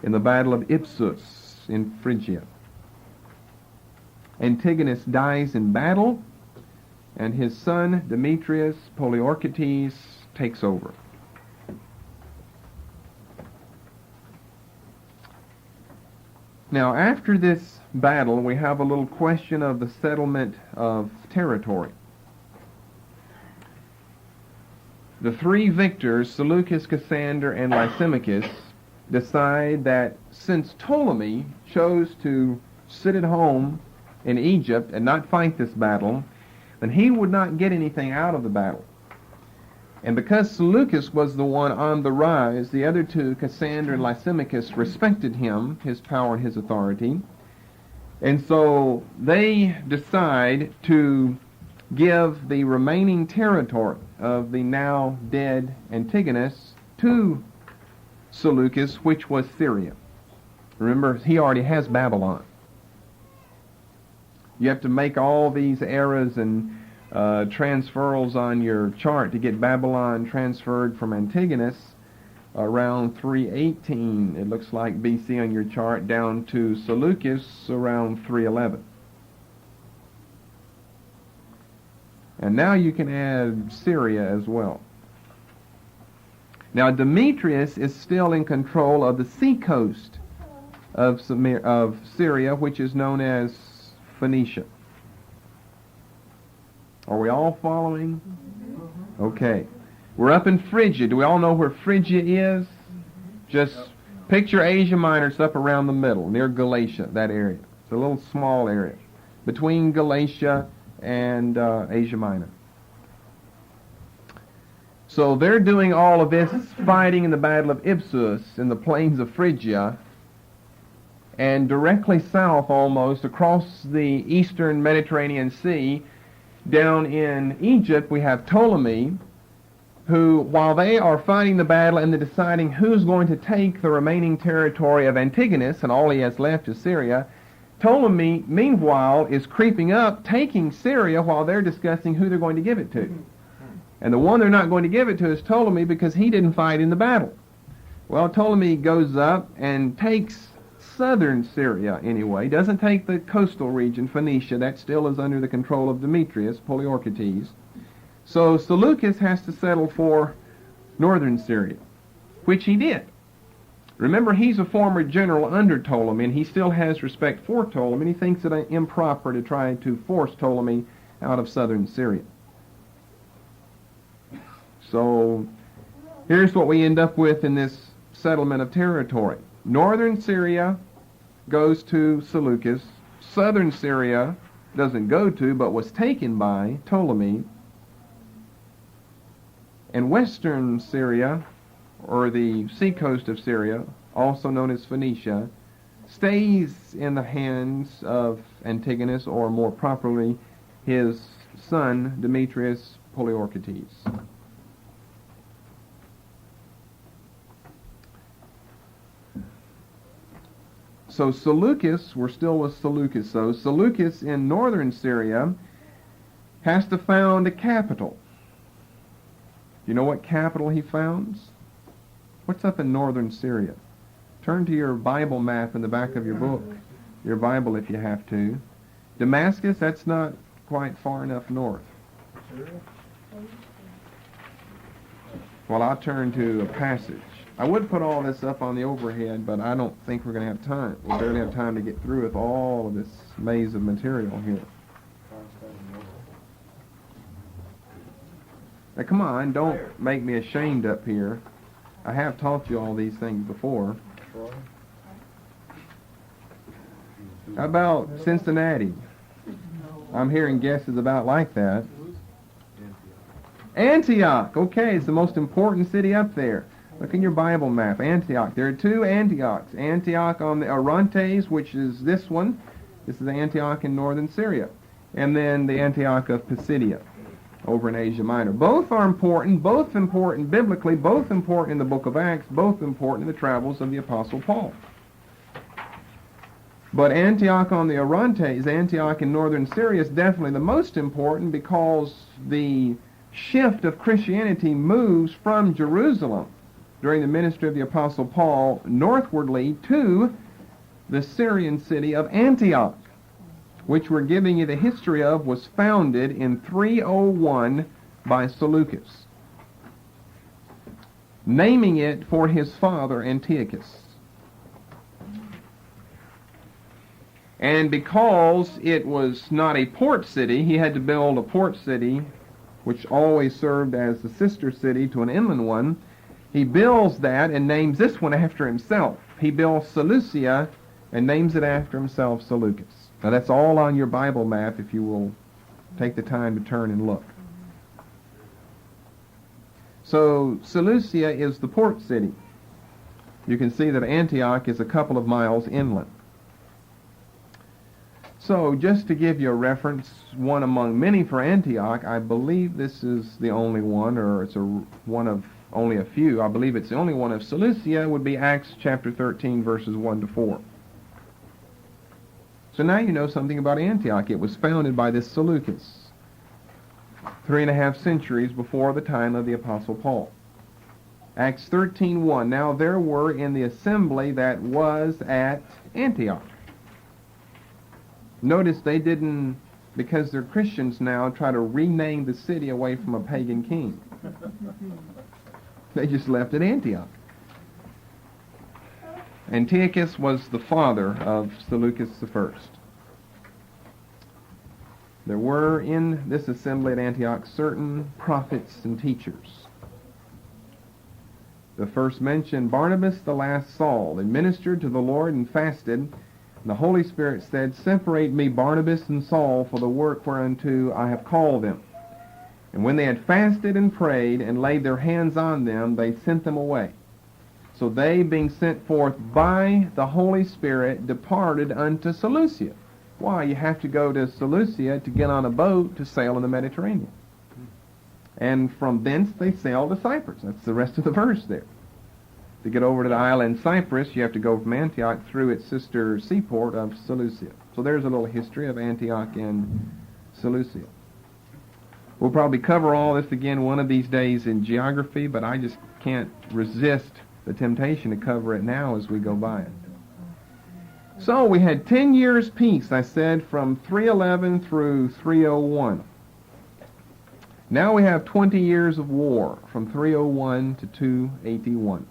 in the Battle of Ipsus in Phrygia. Antigonus dies in battle, and his son Demetrius Poliorcetes takes over. Now, after this battle, we have a little question of the settlement of territory. The three victors, Seleucus, Cassander, and Lysimachus, decide that since Ptolemy chose to sit at home in Egypt and not fight this battle, then he would not get anything out of the battle. And because Seleucus was the one on the rise, the other two, Cassander and Lysimachus, respected him, his power and his authority. And so they decide to give the remaining territory of the now dead Antigonus to Seleucus, which was Syria. Remember, he already has Babylon. You have to make all these errors and transferals on your chart to get Babylon transferred from Antigonus around 318, it looks like, BC on your chart, down to Seleucus around 311. And now you can add Syria as well. Now Demetrius is still in control of the sea-coast of Syria, which is known as Phoenicia. Are we all following? Okay. We're up in Phrygia. Do we all know where Phrygia is? Just picture Asia Minor. It's up around the middle, near Galatia, that area. It's a little small area between Galatia and Asia Minor. So they're doing all of this fighting in the Battle of Ipsus in the plains of Phrygia, and directly south almost across the eastern Mediterranean Sea, down in Egypt, we have Ptolemy, who, while they are fighting the battle and they're deciding who's going to take the remaining territory of Antigonus, and all he has left is Syria, Ptolemy, meanwhile, is creeping up, taking Syria while they're discussing who they're going to give it to. And the one they're not going to give it to is Ptolemy, because he didn't fight in the battle. Well, Ptolemy goes up and takes southern Syria anyway, doesn't take the coastal region, Phoenicia. That still is under the control of Demetrius Poliorcetes. So Seleucus has to settle for northern Syria, which he did. Remember, he's a former general under Ptolemy, and he still has respect for Ptolemy, and he thinks it improper to try to force Ptolemy out of southern Syria. So here's what we end up with in this settlement of territory. Northern Syria goes to Seleucus. Southern Syria doesn't go to, but was taken by Ptolemy. And western Syria, or the seacoast of Syria, also known as Phoenicia, stays in the hands of Antigonus, or more properly, his son, Demetrius Poliorcetes. So Seleucus, we're still with Seleucus, so Seleucus in northern Syria has to found a capital. You know what capital he founds? What's up in northern Syria? Turn to your Bible map in the back of your book, your Bible if you have to. Damascus, that's not quite far enough north. Well, I'll turn to a passage. I would put all this up on the overhead, but I don't think we're going to have time. We barely have time to get through with all of this maze of material here. Now, come on, don't make me ashamed up here. I have taught you all these things before. How about Cincinnati? I'm hearing guesses about like that. Antioch. Okay, it's the most important city up there. Look in your Bible map, Antioch. There are two Antiochs. Antioch on the Orontes, which is this one. This is Antioch in northern Syria. And then the Antioch of Pisidia over in Asia Minor. Both are important, both important biblically, both important in the book of Acts, both important in the travels of the Apostle Paul. But Antioch on the Orontes, Antioch in northern Syria, is definitely the most important, because the shift of Christianity moves from Jerusalem, during the ministry of the Apostle Paul northwardly to the Syrian city of Antioch, which we're giving you the history of, was founded in 301 by Seleucus, naming it for his father Antiochus. And because it was not a port city, he had to build a port city, which always served as a sister city to an inland one. He builds that and names this one after himself. He builds Seleucia and names it after himself, Seleucus. Now that's all on your Bible map if you will take the time to turn and look. So Seleucia is the port city. You can see that Antioch is a couple of miles inland. So just to give you a reference, one among many for Antioch, I believe this is the only one, or it's one of only a few. I believe it's the only one of Seleucia, would be Acts chapter 13, verses 1 to 4. So now you know something about Antioch. It was founded by this Seleucus 3.5 centuries before the time of the Apostle Paul. Acts 13:1. Now there were in the assembly that was at Antioch. Notice they didn't, because they're Christians now, try to rename the city away from a pagan king. They just left it Antioch. Antiochus was the father of Seleucus I. There were in this assembly at Antioch certain prophets and teachers. The first mentioned Barnabas, the last Saul, and ministered to the Lord and fasted. And the Holy Spirit said, Separate me Barnabas and Saul for the work whereunto I have called them. And when they had fasted and prayed and laid their hands on them, they sent them away. So they, being sent forth by the Holy Spirit, departed unto Seleucia. Why? You have to go to Seleucia to get on a boat to sail in the Mediterranean. And from thence they sailed to Cyprus. That's the rest of the verse there. To get over to the island Cyprus, you have to go from Antioch through its sister seaport of Seleucia. So there's a little history of Antioch and Seleucia. We'll probably cover all this again one of these days in geography, but I just can't resist the temptation to cover it now as we go by it. So we had 10 years peace, I said, from 311 through 301. Now we have 20 years of war, from 301 to 281.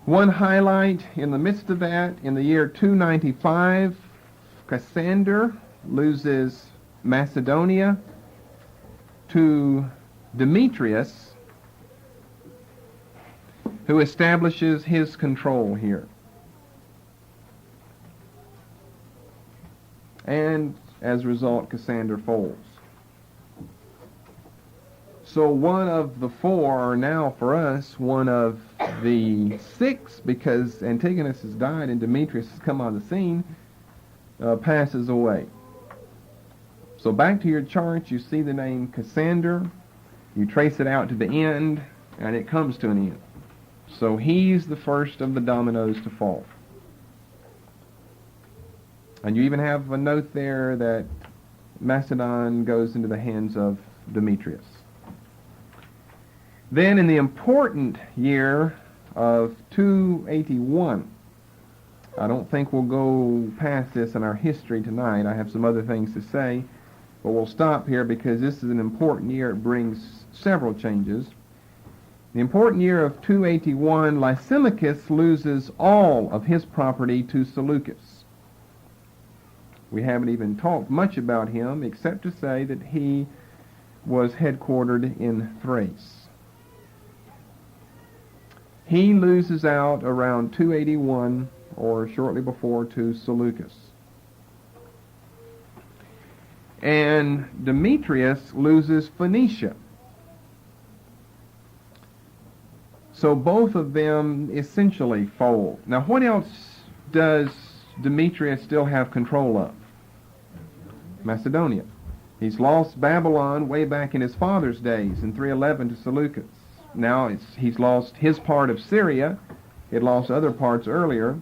One highlight in the midst of that, in the year 295, Cassander loses Macedonia to Demetrius, who establishes his control here. And as a result, Cassander falls. So one of the four are now for us one of the six, because Antigonus has died and Demetrius has come on the scene, passes away. So back to your chart, you see the name Cassander, you trace it out to the end, and it comes to an end. So he's the first of the dominoes to fall. And you even have a note there that Macedon goes into the hands of Demetrius. Then in the important year of 281, I don't think we'll go past this in our history tonight. I have some other things to say, but we'll stop here because this is an important year. It brings several changes. The important year of 281, Lysimachus loses all of his property to Seleucus. We haven't even talked much about him except to say that he was headquartered in Thrace. He loses out around 281 or shortly before to Seleucus. And Demetrius loses Phoenicia. So both of them essentially fold. Now what else does Demetrius still have control of? Macedonia. He's lost Babylon way back in his father's days in 311 to Seleucus. Now he's lost his part of Syria. He had lost other parts earlier.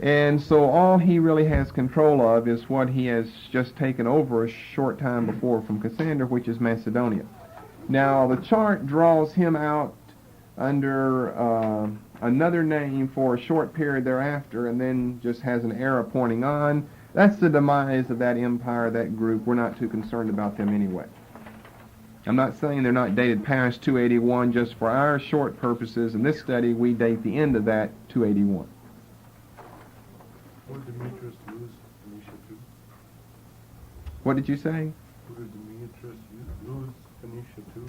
And so all he really has control of is what he has just taken over a short time before from Cassander, which is Macedonia. Now, the chart draws him out under another name for a short period thereafter, and then just has an arrow pointing on. That's the demise of that empire, that group. We're not too concerned about them anyway. I'm not saying they're not dated past 281. Just for our short purposes in this study, we date the end of that 281. Who did Demetrius lose Phoenicia to? What did you say? Who did Demetrius lose Phoenicia to?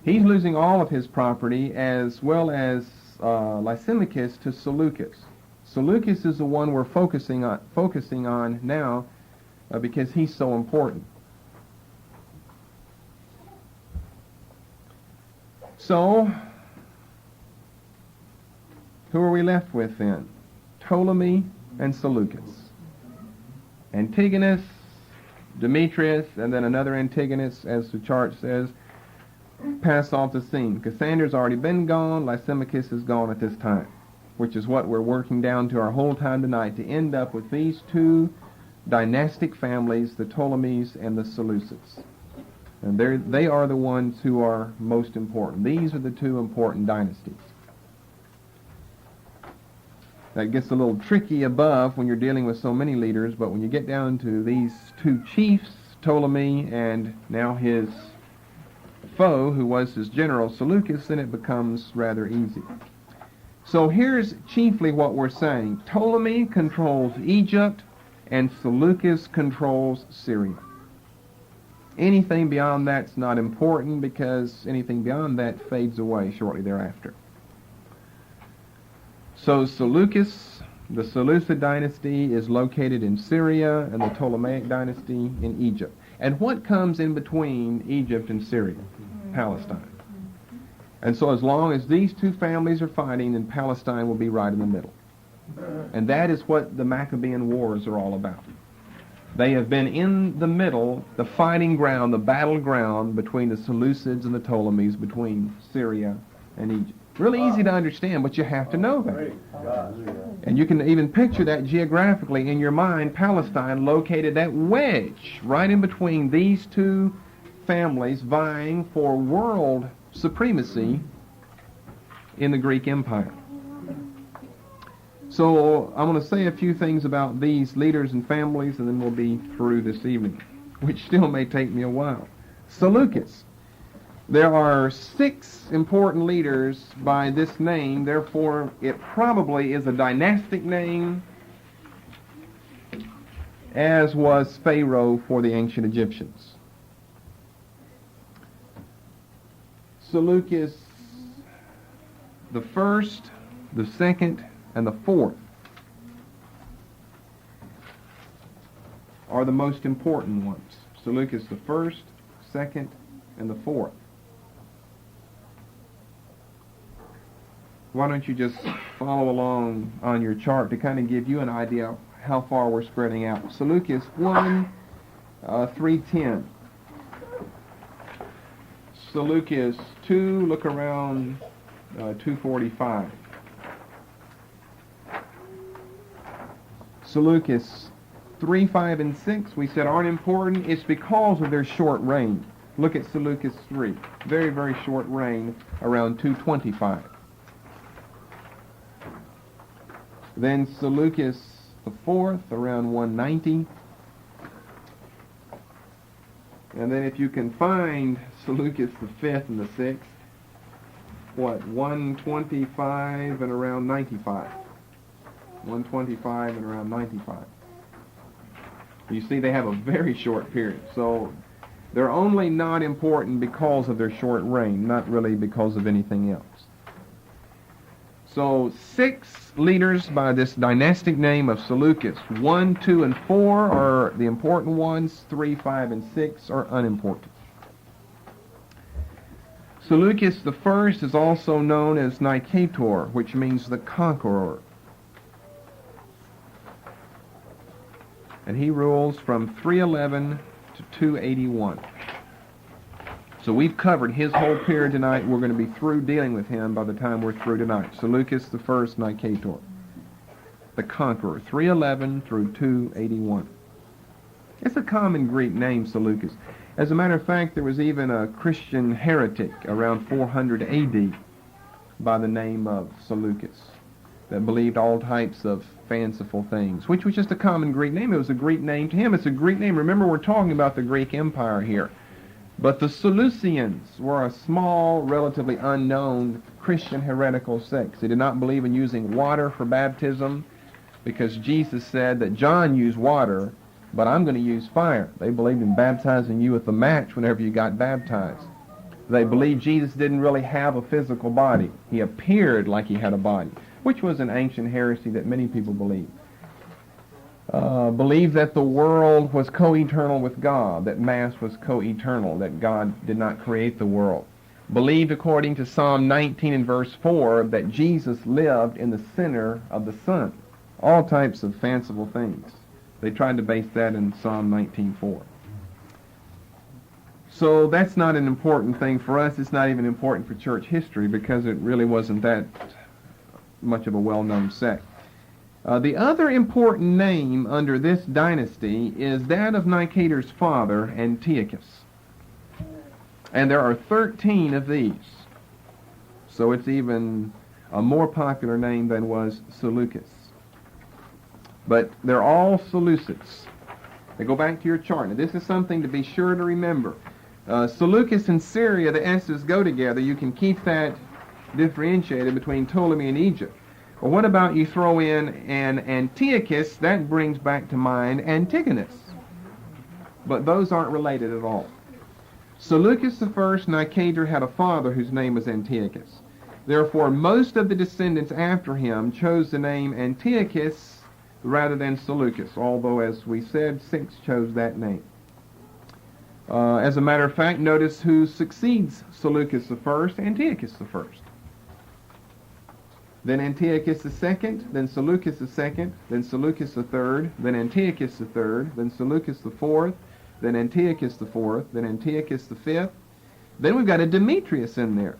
He's losing all of his property, as well as Lysimachus to Seleucus. Seleucus is the one we're focusing on now because he's so important. So, who are we left with then? Ptolemy and Seleucus. Antigonus, Demetrius, and then another Antigonus, as the chart says, pass off the scene. Cassander's already been gone. Lysimachus is gone at this time, which is what we're working down to our whole time tonight, to end up with these two dynastic families, the Ptolemies and the Seleucids. And they are the ones who are most important. These are the two important dynasties. That gets a little tricky above when you're dealing with so many leaders, but when you get down to these two chiefs, Ptolemy and now his foe, who was his general, Seleucus, then it becomes rather easy. So here's chiefly what we're saying. Ptolemy controls Egypt, and Seleucus controls Syria. Anything beyond that's not important, because anything beyond that fades away shortly thereafter. So Seleucus, the Seleucid dynasty, is located in Syria, and the Ptolemaic dynasty in Egypt. And what comes in between Egypt and Syria? Palestine. And so as long as these two families are fighting, then Palestine will be right in the middle. And that is what the Maccabean Wars are all about. They have been in the middle, the fighting ground, the battleground between the Seleucids and the Ptolemies, between Syria and Egypt. Really easy to understand, but you have to know that. And you can even picture that geographically in your mind, Palestine located that wedge right in between these two families vying for world supremacy in the Greek Empire. So I'm going to say a few things about these leaders and families, and then we'll be through this evening, which still may take me a while. Seleucus. There are 6 important leaders by this name, therefore it probably is a dynastic name, as was Pharaoh for the ancient Egyptians. Seleucus, the first, the second, and the fourth are the most important ones. Seleucus the first, second, and the fourth. Why don't you just follow along on your chart to kind of give you an idea of how far we're spreading out. Seleucus 1, 310. Seleucus 2, look around 245. Seleucus 3, 5, and 6 we said aren't important. It's because of their short reign. Look at Seleucus 3. Very, very short reign, around 225. Then Seleucus the 4th, around 190. And then if you can find Seleucus the 5th and the 6th, 125 and around 95. 125 and around 95. You see, they have a very short period. So they're only not important because of their short reign, not really because of anything else. So 6 leaders by this dynastic name of Seleucus. 1, 2, and 4 are the important ones. 3, 5, and 6 are unimportant. Seleucus the first is also known as Nicator, which means the conqueror. And he rules from 311 to 281. So we've covered his whole period tonight. We're going to be through dealing with him by the time we're through tonight. Seleucus the first, Nicator. the Conqueror, 311 through 281. It's a common Greek name, Seleucus. As a matter of fact, there was even a Christian heretic around 400 AD by the name of Seleucus that believed all types of fanciful things, which was just a common Greek name. It was a Greek name to him. It's a Greek name. Remember, we're talking about the Greek Empire here. But the Seleucians were a small, relatively unknown Christian heretical sect. They did not believe in using water for baptism because Jesus said that John used water, but I'm going to use fire. They believed in baptizing you with the match whenever you got baptized. They believed Jesus didn't really have a physical body. He appeared like he had a body, which was an ancient heresy that many people believed. Believed that the world was co-eternal with God, that Mass was co-eternal, that God did not create the world. Believed, according to Psalm 19 and verse 4, that Jesus lived in the center of the sun. All types of fanciful things. They tried to base that in Psalm 19:4. So that's not an important thing for us. It's not even important for church history because it really wasn't that much of a well-known sect. The other important name under this dynasty is that of Nicator's father, Antiochus. And there are 13 of these. So it's even a more popular name than was Seleucus. But they're all Seleucids. They go back to your chart. Now this is something to be sure to remember. Seleucus and Syria, the S's go together. You can keep that differentiated between Ptolemy and Egypt. But what about you throw in an Antiochus? That brings back to mind Antigonus. But those aren't related at all. Seleucus I, Nicator, had a father whose name was Antiochus. Therefore, most of the descendants after him chose the name Antiochus rather than Seleucus, although, as we said, 6 chose that name. As a matter of fact, notice who succeeds Seleucus I, Antiochus I. Then Antiochus II, then Seleucus II, then Seleucus III, then Antiochus III, then Seleucus IV, then Antiochus IV, then Antiochus V. Then we've got a Demetrius in there.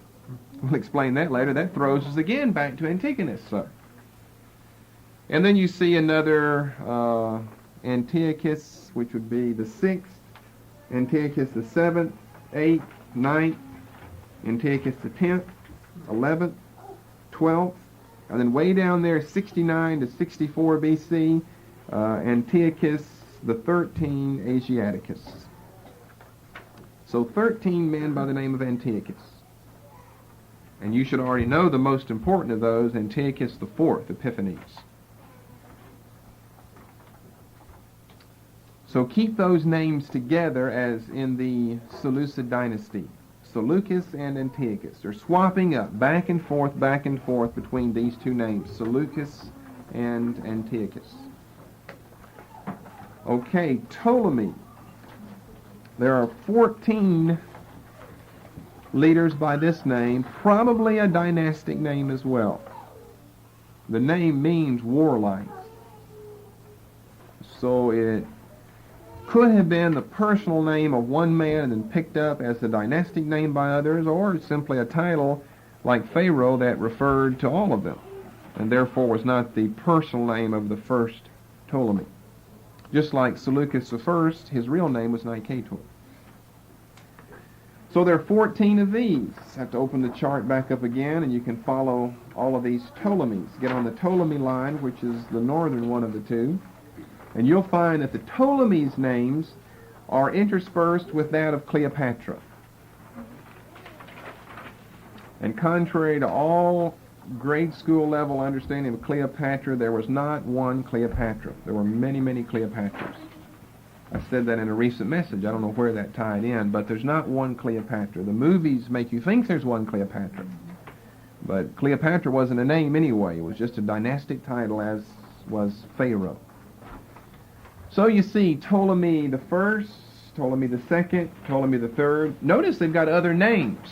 We'll explain that later. That throws us again back to Antigonus. And then you see another Antiochus, which would be the 6th, Antiochus the 7th, 8th, 9th, Antiochus the 10th, 11th, 12th, and then way down there, 69 to 64 BC, Antiochus the 13th, Asiaticus. So 13 men by the name of Antiochus. And you should already know the most important of those, Antiochus the 4th, Epiphanes. So keep those names together as in the Seleucid dynasty. Seleucus and Antiochus. They're swapping up back and forth between these two names, Seleucus and Antiochus. Okay, Ptolemy. There are 14 leaders by this name, probably a dynastic name as well. The name means warlike. So it could have been the personal name of one man and then picked up as a dynastic name by others, or simply a title like Pharaoh that referred to all of them, and therefore was not the personal name of the first Ptolemy. Just like Seleucus I, his real name was Nicator. So there are 14 of these. Have to open the chart back up again, and you can follow all of these Ptolemies. Get on the Ptolemy line, which is the northern one of the two. And you'll find that the Ptolemies' names are interspersed with that of Cleopatra. And contrary to all grade school level understanding of Cleopatra, there was not one Cleopatra. There were many, many Cleopatras. I said that in a recent message. I don't know where that tied in, but there's not one Cleopatra. The movies make you think there's one Cleopatra. But Cleopatra wasn't a name anyway. It was just a dynastic title, as was Pharaoh. So you see Ptolemy the first, Ptolemy the second, Ptolemy the third. Notice they've got other names.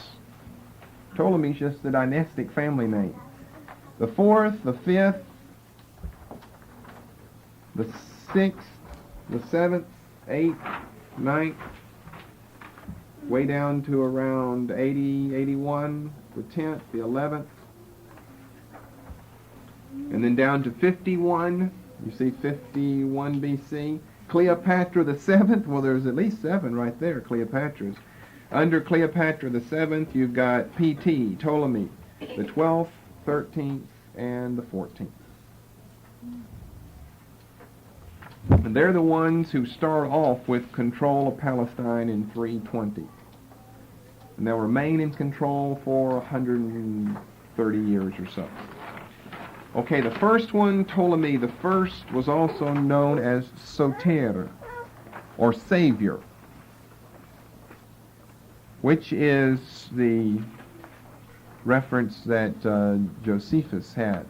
Ptolemy's just the dynastic family name. The 4th, the 5th, the 6th, the 7th, 8th, 9th, way down to around 80, 81, the 10th, the 11th, And then down to 51, you see 51 BC. Cleopatra the 7th, well there's at least 7 right there, Cleopatra's. Under Cleopatra the 7th, you've got PT, Ptolemy, the 12th, 13th, and the 14th. And they're the ones who start off with control of Palestine in 320. And they'll remain in control for 130 years or so. Okay, the first one, Ptolemy the First, was also known as Soter, or Savior, which is the reference that Josephus had.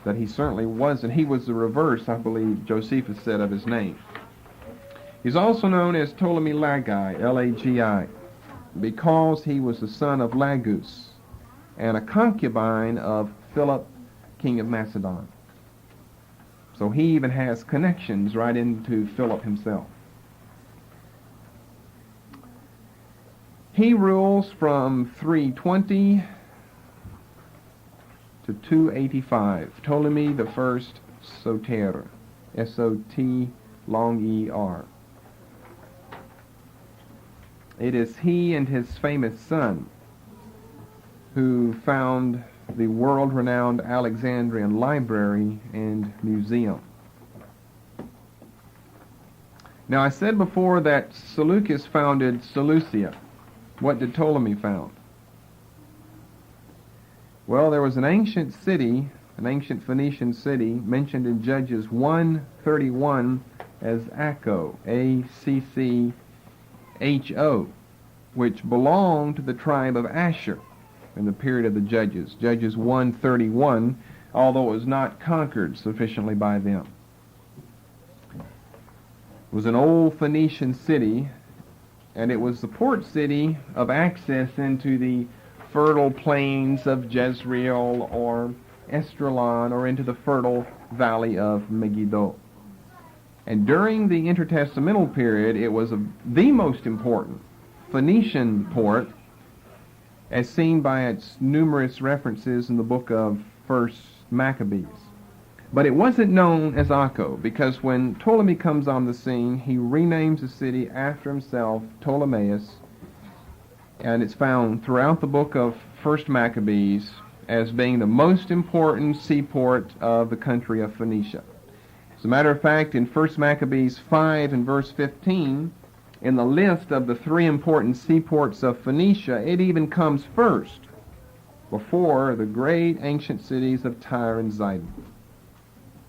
That he certainly wasn't. He was the reverse, I believe, Josephus said of his name. He's also known as Ptolemy Lagi, L-A-G-I, because he was the son of Lagus and a concubine of Philip, king of Macedon. So he even has connections right into Philip himself. He rules from 320 to 285. Ptolemy the First Soter, S-O-T long E-R. It is he and his famous son who found the world-renowned Alexandrian Library and Museum. Now I said before that Seleucus founded Seleucia. What did Ptolemy found? Well, there was an ancient city, an ancient Phoenician city, mentioned in Judges 1:31 as Acco, A-C-C-H-O, which belonged to the tribe of Asher in the period of the Judges. Judges 1:31, although it was not conquered sufficiently by them. It was an old Phoenician city, and it was the port city of access into the fertile plains of Jezreel or Esdraelon or into the fertile valley of Megiddo. And during the intertestamental period, it was the most important Phoenician port, as seen by its numerous references in the book of 1st Maccabees. But it wasn't known as Acco, because when Ptolemy comes on the scene, he renames the city after himself, Ptolemaeus, and it's found throughout the book of 1st Maccabees as being the most important seaport of the country of Phoenicia. As a matter of fact, in 1st Maccabees 5 and verse 15, in the list of the 3 important seaports of Phoenicia, it even comes first, before the great ancient cities of Tyre and Zidon.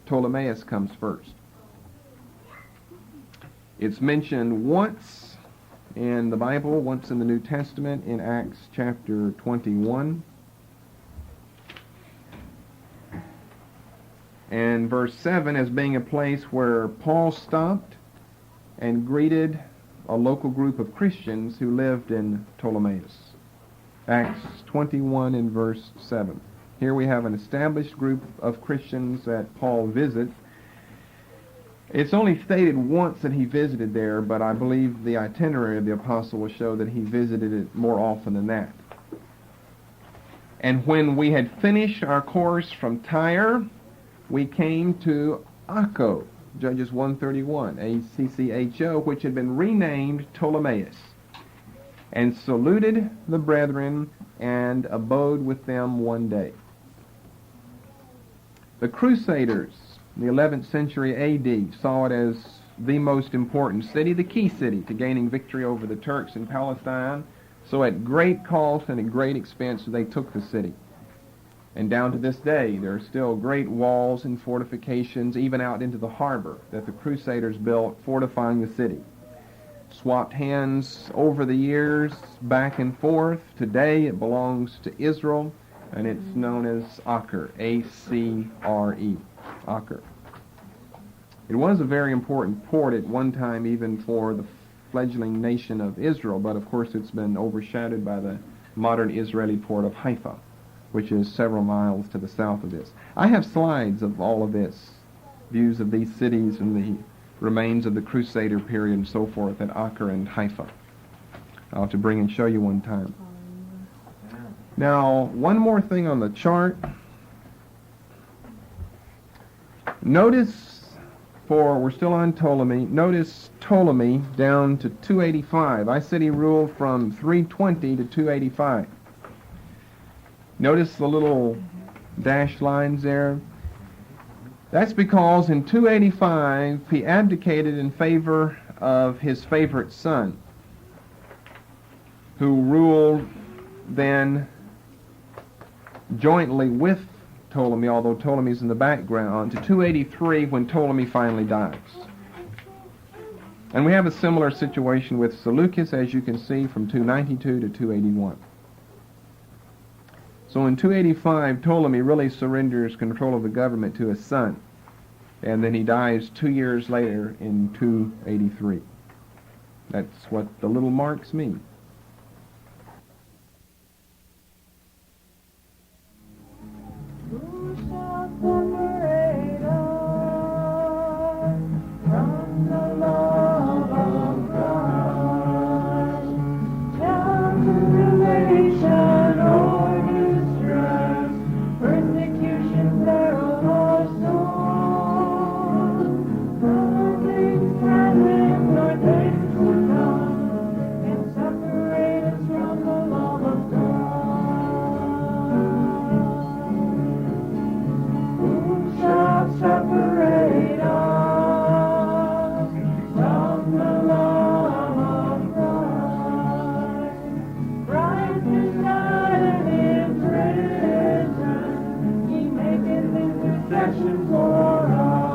Ptolemaeus comes first. It's mentioned once in the Bible, once in the New Testament, in Acts chapter 21. And verse 7 as being a place where Paul stopped and greeted a local group of Christians who lived in Ptolemais. Acts 21 and verse 7. Here we have an established group of Christians that Paul visits. It's only stated once that he visited there, but I believe the itinerary of the apostle will show that he visited it more often than that. And when we had finished our course from Tyre, we came to Acco, Judges 1:31, A-C-C-H-O, which had been renamed Ptolemaeus, and saluted the brethren and abode with them one day. The Crusaders, in the 11th century A.D., saw it as the most important city, the key city to gaining victory over the Turks in Palestine. So at great cost and at great expense, they took the city. And down to this day, there are still great walls and fortifications, even out into the harbor, that the Crusaders built, fortifying the city. Swapped hands over the years, back and forth. Today it belongs to Israel, and it's known as Acre, A-C-R-E, Acre. It was a very important port at one time, even for the fledgling nation of Israel, but of course it's been overshadowed by the modern Israeli port of Haifa, which is several miles to the south of this. I have slides of all of this, views of these cities and the remains of the Crusader period and so forth at Acre and Haifa. I'll have to bring and show you one time. Now, one more thing on the chart. Notice, we're still on Ptolemy, notice Ptolemy down to 285. I said he ruled from 320 to 285. Notice the little dashed lines there? That's because in 285 he abdicated in favor of his favorite son, who ruled then jointly with Ptolemy, although Ptolemy's in the background, to 283 when Ptolemy finally dies. And we have a similar situation with Seleucus, as you can see, from 292 to 281. So in 285, Ptolemy really surrenders control of the government to his son, and then he dies 2 years later in 283. That's what the little marks mean. Who shall separate us from the love of Christ? Shall tribulation or distress, persecution, peril, or storm, things present or things to come, can separate us from the love of God? Separate us from the love of Christ. Christ is not in prison, He maketh intercession for us.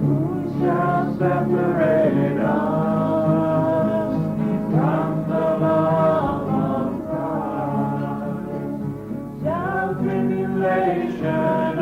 Who shall separate us from the love of Christ? Shall tribulation